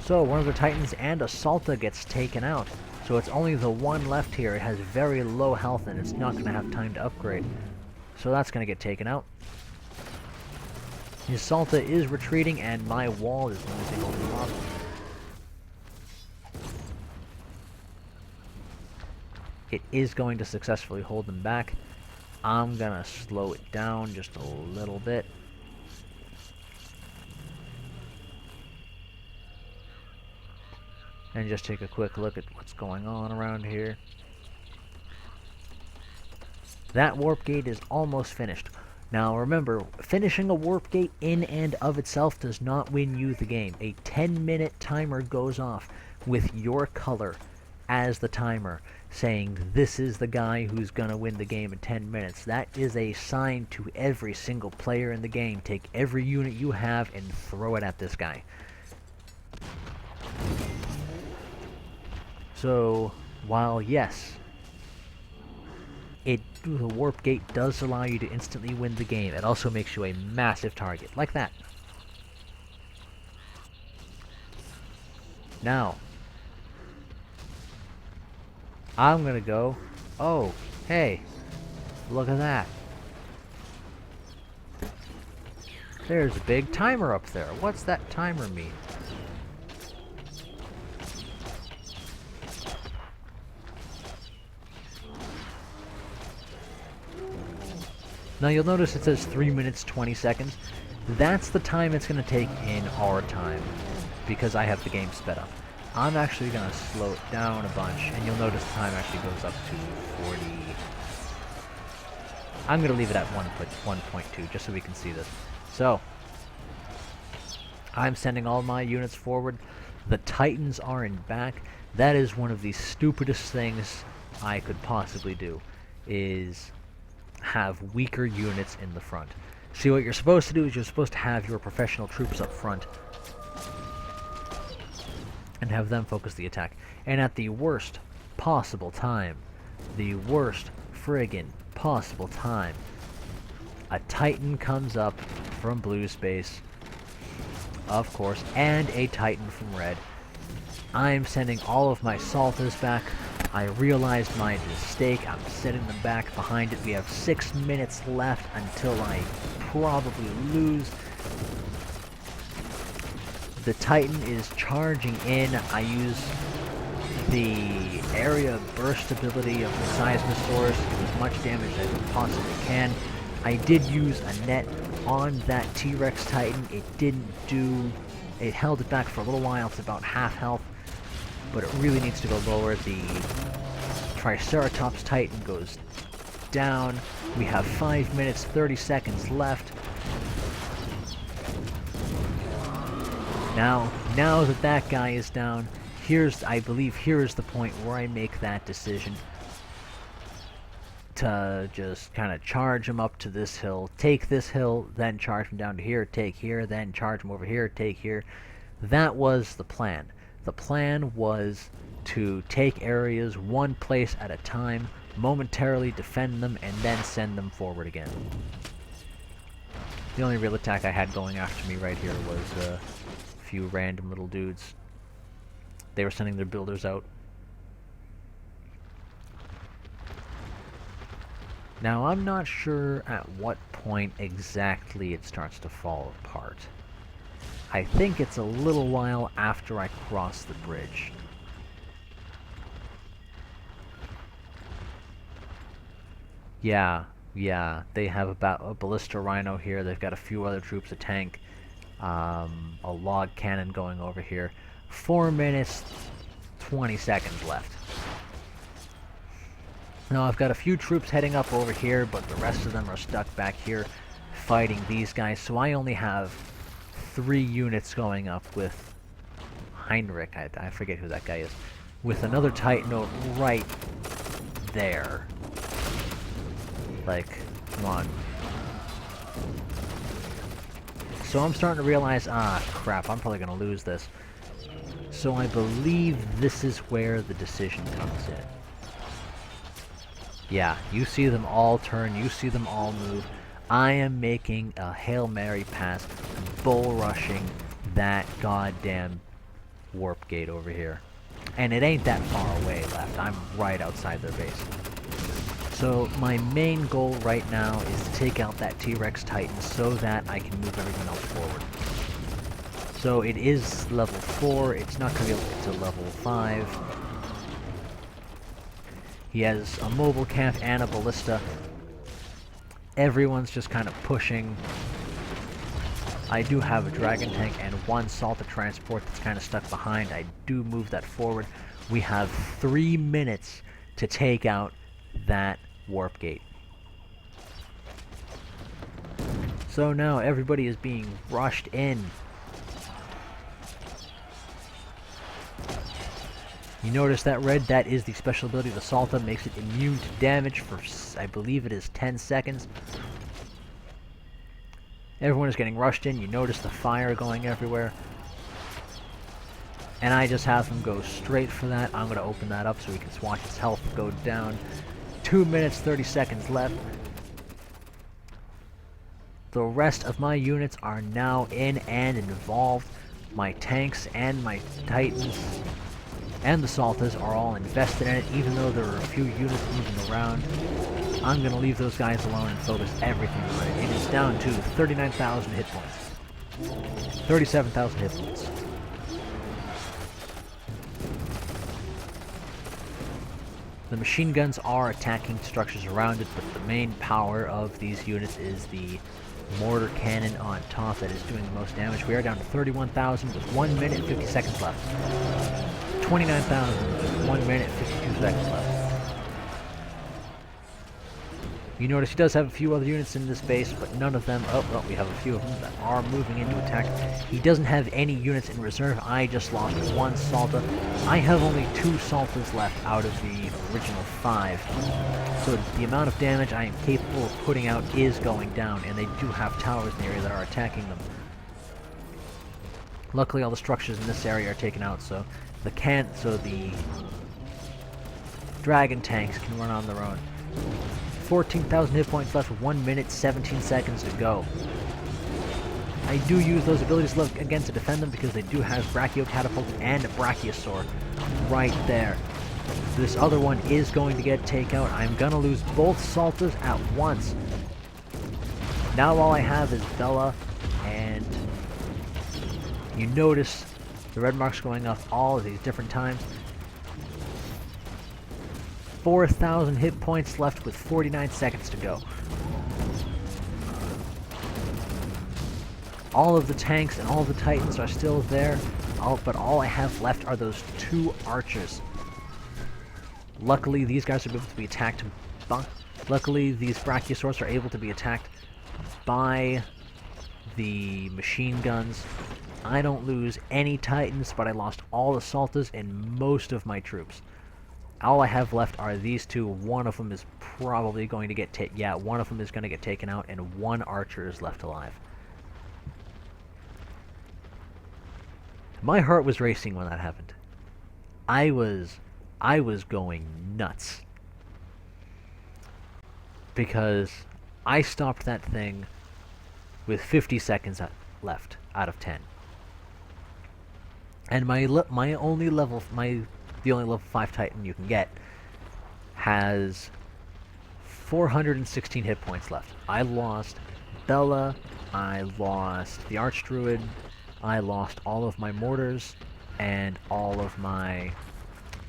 So one of the Titans and a Salta gets taken out. So it's only the one left here. It has very low health and it's not going to have time to upgrade. So that's going to get taken out. His Salta is retreating and my wall is losing a lot. It is going to successfully hold them back. I'm going to slow it down just a little bit. And just take a quick look at what's going on around here. That warp gate is almost finished. Now remember, finishing a warp gate in and of itself does not win you the game. A 10-minute timer goes off with your color as the timer, saying this is the guy who's gonna win the game in 10 minutes. That is a sign to every single player in the game. Take every unit you have and throw it at this guy. So, while yes, the warp gate does allow you to instantly win the game, it also makes you a massive target, like that. Now, I'm gonna go, oh, hey, look at that. There's a big timer up there. What's that timer mean? Now you'll notice it says 3 minutes 20 seconds. That's the time it's going to take in our time, because I have the game sped up. I'm actually going to slow it down a bunch, and you'll notice the time actually goes up to 40. I'm going to leave it at 1.2, just so we can see this. So, I'm sending all my units forward. The Titans are in back. That is one of the stupidest things I could possibly do, is have weaker units in the front. See, what you're supposed to do is you're supposed to have your professional troops up front and have them focus the attack. And at the worst possible time, the worst friggin' possible time, A Titan comes up from blue space, of course, and a Titan from red. I'm sending all of my Saltas back. I realized my mistake. I'm sending them back behind it. We have 6 minutes left until I probably lose. The Titan is charging in. I use the area burst ability of the Seismosaurus to do as much damage as I possibly can. I did use a net on that T-Rex Titan. It didn't do... It held it back for a little while. It's about half health, but it really needs to go lower. The Triceratops Titan goes down. We have 5 minutes, 30 seconds left. Now that that guy is down, I believe here's the point where I make that decision to just kind of charge him up to this hill, take this hill, then charge him down to here, take here, then charge him over here, take here. That was the plan. The plan was to take areas one place at a time, momentarily defend them, and then send them forward again. The only real attack I had going after me right here was a few random little dudes. They were sending their builders out. Now, I'm not sure at what point exactly it starts to fall apart. I think it's a little while after I cross the bridge. Yeah, they have about a ballista rhino here. They've got a few other troops, a tank, a log cannon going over here. 4 minutes, 20 seconds left. Now I've got a few troops heading up over here, but the rest of them are stuck back here fighting these guys, so I only have 3 units going up with Heinrich, I forget who that guy is, with another Titan right there. Like, come on. So I'm starting to realize, crap, I'm probably going to lose this. So I believe this is where the decision comes in. Yeah, you see them all turn, you see them all move. I am making a Hail Mary pass, bull rushing that goddamn warp gate over here. And it ain't that far away left. I'm right outside their base. So my main goal right now is to take out that T-Rex Titan so that I can move everyone else forward. So it is level 4, it's not going to be able to get to level 5. He has a mobile camp and a ballista. Everyone's just kind of pushing. I do have a dragon tank and 1 Salta transport that's kind of stuck behind. I do move that forward. We have 3 minutes to take out that warp gate. So now everybody is being rushed in. You notice that red, that is the special ability of the Salta, makes it immune to damage for, I believe it is 10 seconds. Everyone is getting rushed in, you notice the fire going everywhere. And I just have them go straight for that. I'm going to open that up so we can watch its health go down. 2 minutes, 30 seconds left. The rest of my units are now in and involved. My tanks and my Titans and the Saltas are all invested in it, even though there are a few units moving around. I'm going to leave those guys alone and focus everything on it. It is down to 39,000 hit points. 37,000 hit points. The machine guns are attacking structures around it, but the main power of these units is the mortar cannon on top that is doing the most damage. We are down to 31,000 with 1 minute and 50 seconds left. 29,000 with 1 minute and 52 seconds left. You notice he does have a few other units in this base, but none of them... Oh, well, we have a few of them that are moving into attack. He doesn't have any units in reserve. I just lost 1 Salta. I have only 2 Saltas left out of the original 5. So the amount of damage I am capable of putting out is going down, and they do have towers in the area that are attacking them. Luckily, all the structures in this area are taken out, so the dragon tanks can run on their own. 14,000 hit points left with 1 minute 17 seconds to go. I do use those abilities again to defend them because they do have Brachio Catapult and a Brachiosaur right there. So this other one is going to get taken out. I'm going to lose both Saltas at once. Now all I have is Bella, and you notice the red marks going off all of these different times. 4,000 hit points left with 49 seconds to go. All of the tanks and all the titans are still there, but all I have left are those 2 archers. Luckily, these guys are able to be attacked by... Luckily, these Brachiosaurs are able to be attacked by the machine guns. I don't lose any titans, but I lost all the Saltas and most of my troops. All I have left are these 2. One of them is probably going to get one of them is going to get taken out, and 1 archer is left alive. My heart was racing when that happened. I was going nuts. Because I stopped that thing with 50 seconds left out of 10. And the only level 5 Titan you can get has 416 hit points left. I lost Bella, I lost the Archdruid, I lost all of my mortars, and all of my...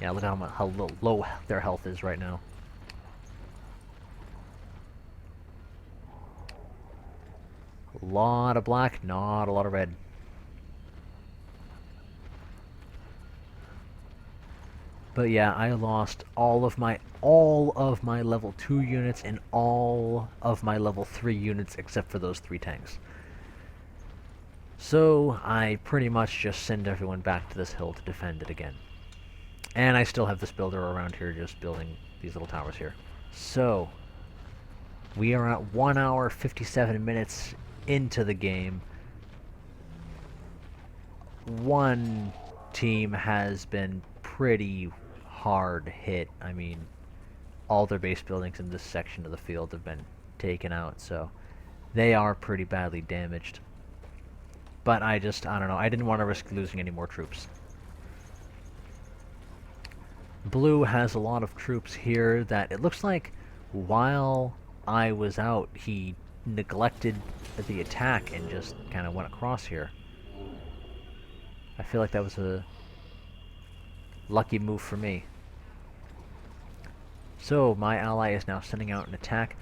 Yeah, look how low their health is right now. A lot of black, not a lot of red. But yeah, I lost all of my level 2 units and all of my level 3 units except for those 3 tanks. So I pretty much just send everyone back to this hill to defend it again. And I still have this builder around here just building these little towers here. So we are at 1 hour 57 minutes into the game. One team has been pretty hard hit. I mean, all their base buildings in this section of the field have been taken out, so they are pretty badly damaged. But I don't know, I didn't want to risk losing any more troops. Blue has a lot of troops here that it looks like while I was out, he neglected the attack and just kind of went across here. I feel like that was a lucky move for me. So my ally is now sending out an attack.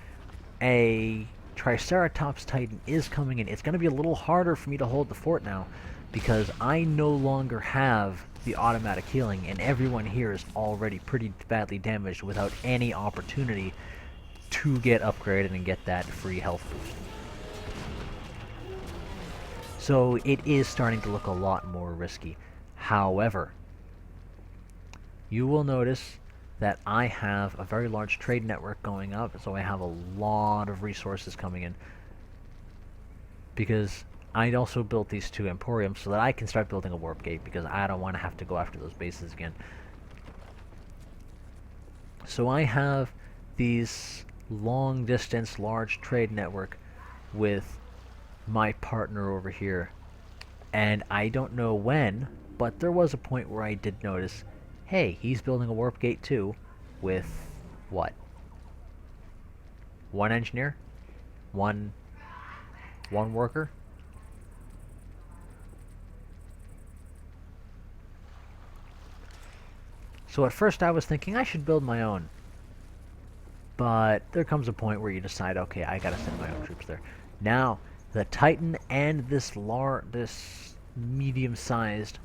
A Triceratops Titan is coming in. It's going to be a little harder for me to hold the fort now because I no longer have the automatic healing, and everyone here is already pretty badly damaged without any opportunity to get upgraded and get that free health boost. So it is starting to look a lot more risky. However, you will notice that I have a very large trade network going up, so I have a lot of resources coming in. Because I also built these 2 Emporiums so that I can start building a warp gate, because I don't want to have to go after those bases again. So I have these long distance large trade network with my partner over here, and I don't know when, but there was a point where I did notice, hey, he's building a warp gate too, with what? 1 engineer? One worker? So at first I was thinking I should build my own. But there comes a point where you decide, okay, I gotta send my own troops there. Now, the Titan and this medium-sized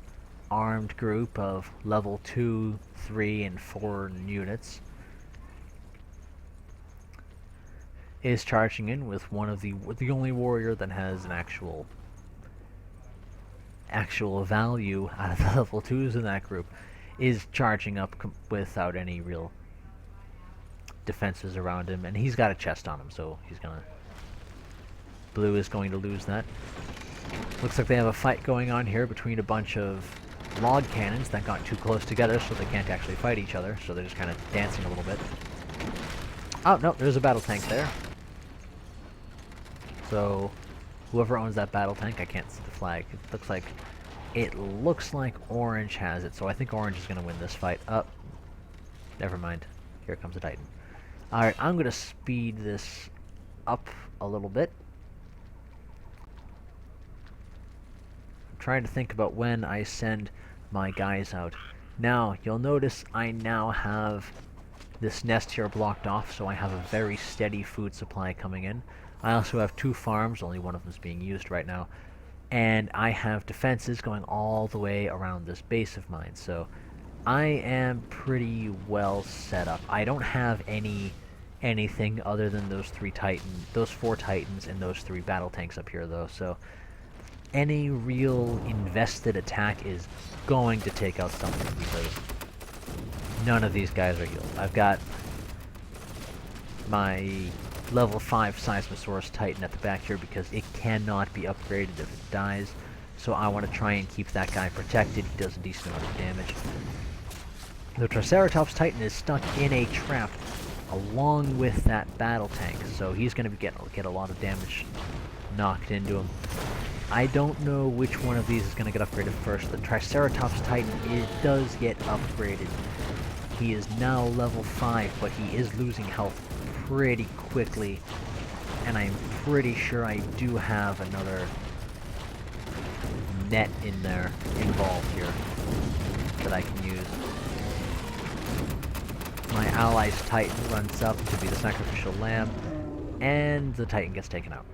armed group of level 2, 3, and 4 units is charging in with one of the only warrior that has an actual value out of the level 2s in that group is charging up without any real defenses around him, and he's got a chest on him, so he's gonna... Blue is going to lose that. Looks like they have a fight going on here between a bunch of log cannons that got too close together, so they can't actually fight each other, so they're just kind of dancing a little bit. Oh, no, there's a battle tank there. So, whoever owns that battle tank, I can't see the flag. It looks like Orange has it, so I think Orange is going to win this fight. Up. Never mind. Here comes a Titan. Alright, I'm going to speed this up a little bit. I'm trying to think about when I send my guys out. Now, you'll notice I now have this nest here blocked off, so I have a very steady food supply coming in. I also have 2 farms, only one of them is being used right now. And I have defenses going all the way around this base of mine, so I am pretty well set up. I don't have anything other than those 4 Titans and those 3 battle tanks up here though, so any real invested attack is going to take out something because none of these guys are healed. I've got my level 5 Seismosaurus Titan at the back here because it cannot be upgraded if it dies, so I want to try and keep that guy protected. He does a decent amount of damage. The Triceratops Titan is stuck in a trap along with that battle tank, so he's going to get a lot of damage knocked into him. I don't know which one of these is going to get upgraded first. The Triceratops Titan does get upgraded. He is now level 5, but he is losing health pretty quickly, and I'm pretty sure I do have another net in there involved here that I can use. My ally's Titan runs up to be the sacrificial lamb, and the Titan gets taken out.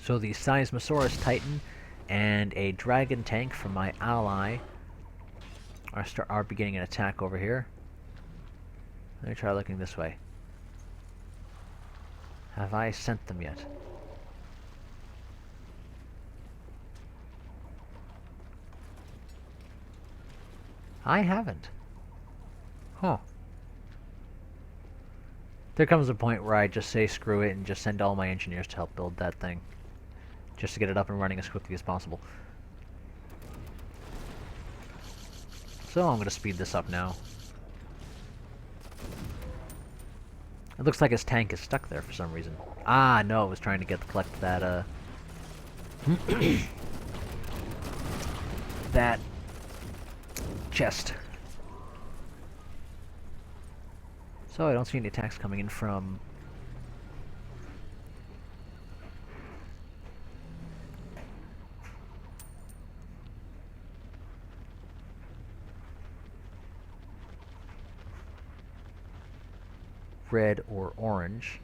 So the Seismosaurus Titan and a dragon tank from my ally are beginning an attack over here. Let me try looking this way. Have I sent them yet? I haven't. Huh. There comes a point where I just say screw it and just send all my engineers to help build that thing. Just to get it up and running as quickly as possible. So I'm going to speed this up now. It looks like his tank is stuck there for some reason. Ah, no, it was trying to collect that, that chest. So I don't see any attacks coming in from red or orange.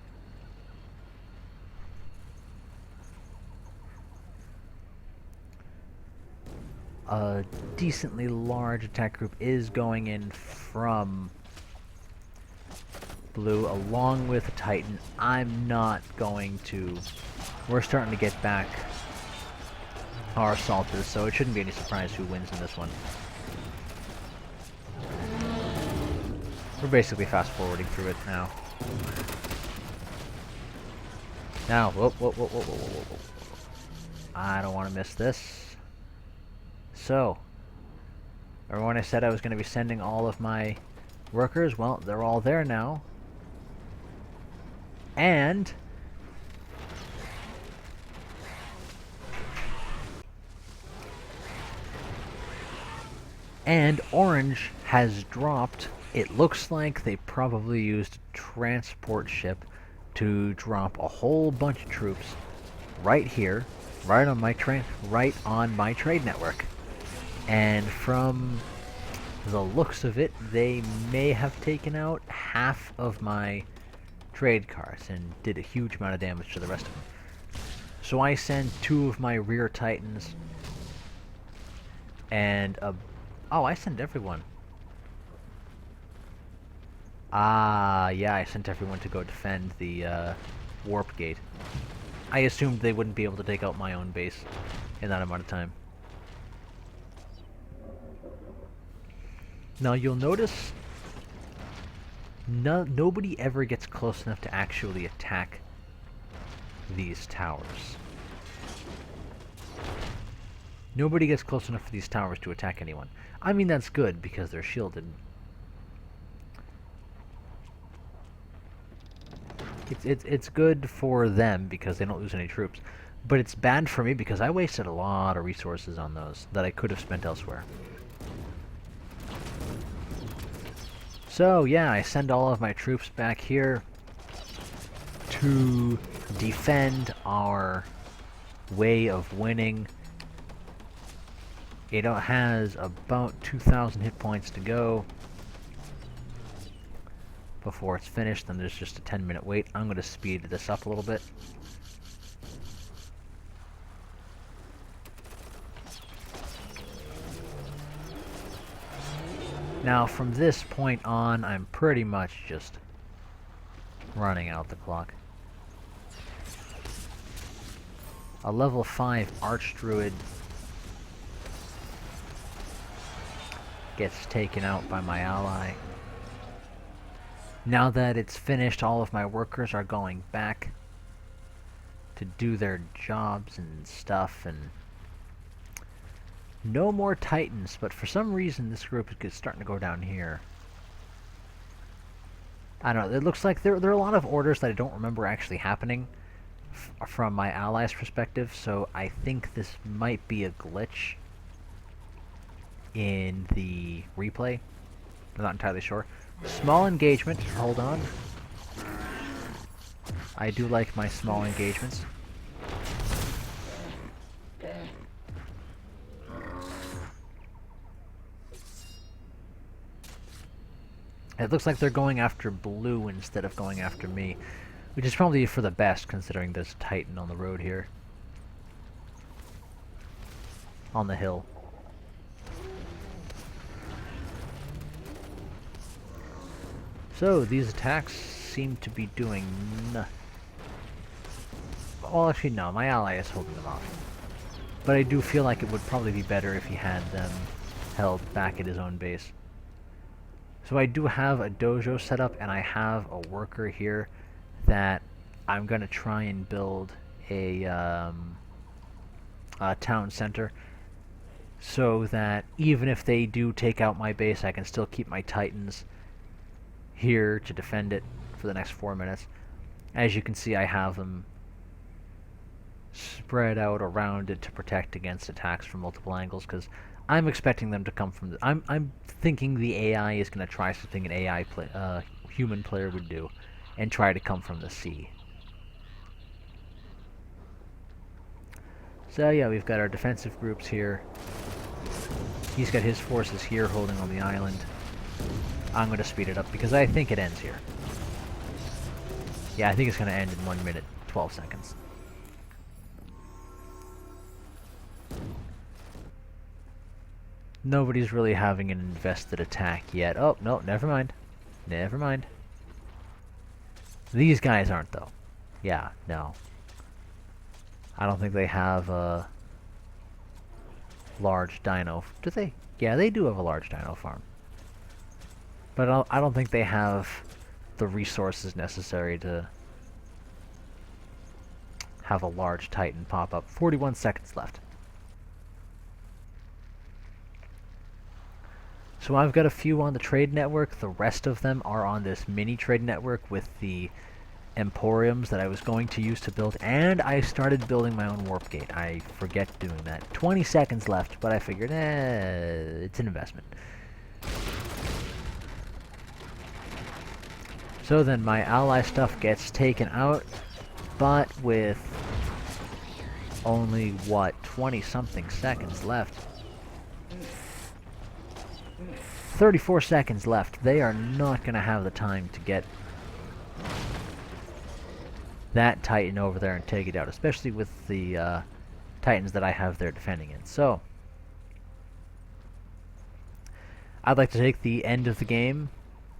A decently large attack group is going in from blue along with a Titan. I'm not going to... We're starting to get back our assaulters, so it shouldn't be any surprise who wins in this one. We're basically fast forwarding through it now. Now, whoa. I don't want to miss this. So, remember when I said I was going to be sending all of my workers? Well, they're all there now. And orange has dropped. It looks like they probably used a transport ship to drop a whole bunch of troops right here, right on my trade network. And from the looks of it, they may have taken out half of my trade cars and did a huge amount of damage to the rest of them. So I send 2 of my rear Titans and oh, I sent everyone. Ah, yeah, I sent everyone to go defend the warp gate. I assumed they wouldn't be able to take out my own base in that amount of time. Now you'll notice nobody ever gets close enough to actually attack these towers. Nobody gets close enough for these towers to attack anyone. I mean, that's good because they're shielded. It's good for them because they don't lose any troops, but it's bad for me because I wasted a lot of resources on those that I could have spent elsewhere. So yeah, I send all of my troops back here to defend our way of winning. It has about 2,000 hit points to go before it's finished, then there's just a 10-minute wait. I'm going to speed this up a little bit. Now, from this point on, I'm pretty much just running out the clock. A level 5 Archdruid gets taken out by my ally. Now that it's finished, all of my workers are going back to do their jobs and stuff, and no more Titans, but for some reason this group is starting to go down here. I don't know, it looks like there are a lot of orders that I don't remember actually happening from my allies' perspective, so I think this might be a glitch in the replay. I'm not entirely sure. Small engagement, hold on. I do like my small engagements. It looks like they're going after blue instead of going after me, which is probably for the best considering there's a Titan on the road here. On the hill. So, these attacks seem to be doing nothing. Well, actually no, my ally is holding them off. But I do feel like it would probably be better if he had them held back at his own base. So I do have a dojo set up, and I have a worker here that I'm going to try and build a town center, so that even if they do take out my base, I can still keep my Titans here to defend it for the next 4 minutes. As you can see, I have them spread out around it to protect against attacks from multiple angles, because I'm expecting them to come from the... I'm thinking the AI is going to try something an human player would do, and try to come from the sea. So yeah, we've got our defensive groups here. He's got his forces here holding on the island. I'm going to speed it up because I think it ends here. Yeah, I think it's going to end in 1 minute, 12 seconds. Nobody's really having an invested attack yet. Oh, no, never mind. Never mind. These guys aren't, though. Yeah, no. I don't think they have a large dino. Do they? Yeah, they do have a large dino farm. But I don't think they have the resources necessary to have a large Titan pop up. 41 seconds left. So I've got a few on the trade network. The rest of them are on this mini trade network with the emporiums that I was going to use to build, and I started building my own warp gate. I forget doing that. 20 seconds left, but I figured, it's an investment. So then my ally stuff gets taken out, but with only, what, 20-something seconds left. 34 seconds left. They are not going to have the time to get that Titan over there and take it out, especially with the Titans that I have there defending it. So, I'd like to take the end of the game.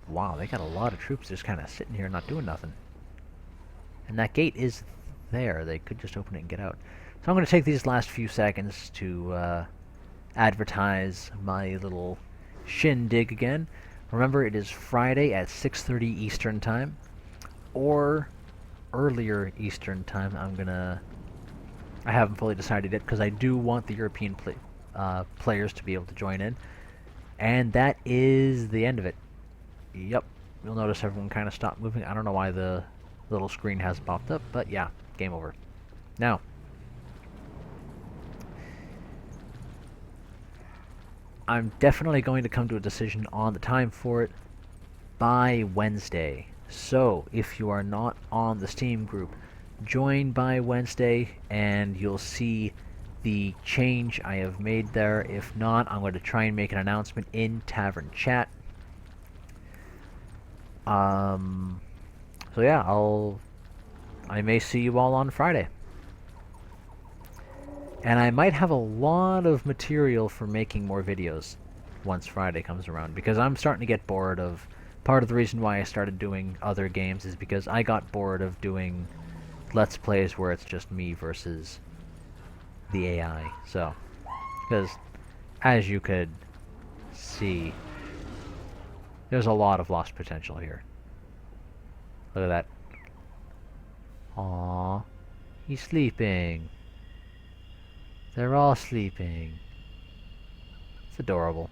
Wow, they got a lot of troops just kind of sitting here not doing nothing. And that gate is there. They could just open it and get out. So I'm going to take these last few seconds to advertise my little shindig again. Remember, it is Friday at 6:30 Eastern Time, or earlier Eastern Time. I haven't fully decided yet because I do want the European players to be able to join in. And that is the end of it. Yep. You'll notice everyone kind of stopped moving. I don't know why the little screen has popped up, but yeah, game over. Now, I'm definitely going to come to a decision on the time for it by Wednesday. So, if you are not on the Steam group, join by Wednesday and you'll see the change I have made there. If not, I'm going to try and make an announcement in Tavern Chat. So yeah, I may see you all on Friday. And I might have a lot of material for making more videos once Friday comes around, because I'm starting to get bored of... Part of the reason why I started doing other games is because I got bored of doing Let's Plays where it's just me versus the AI. So, because as you could see, there's a lot of lost potential here. Look at that. Aww, he's sleeping. They're all sleeping. It's adorable.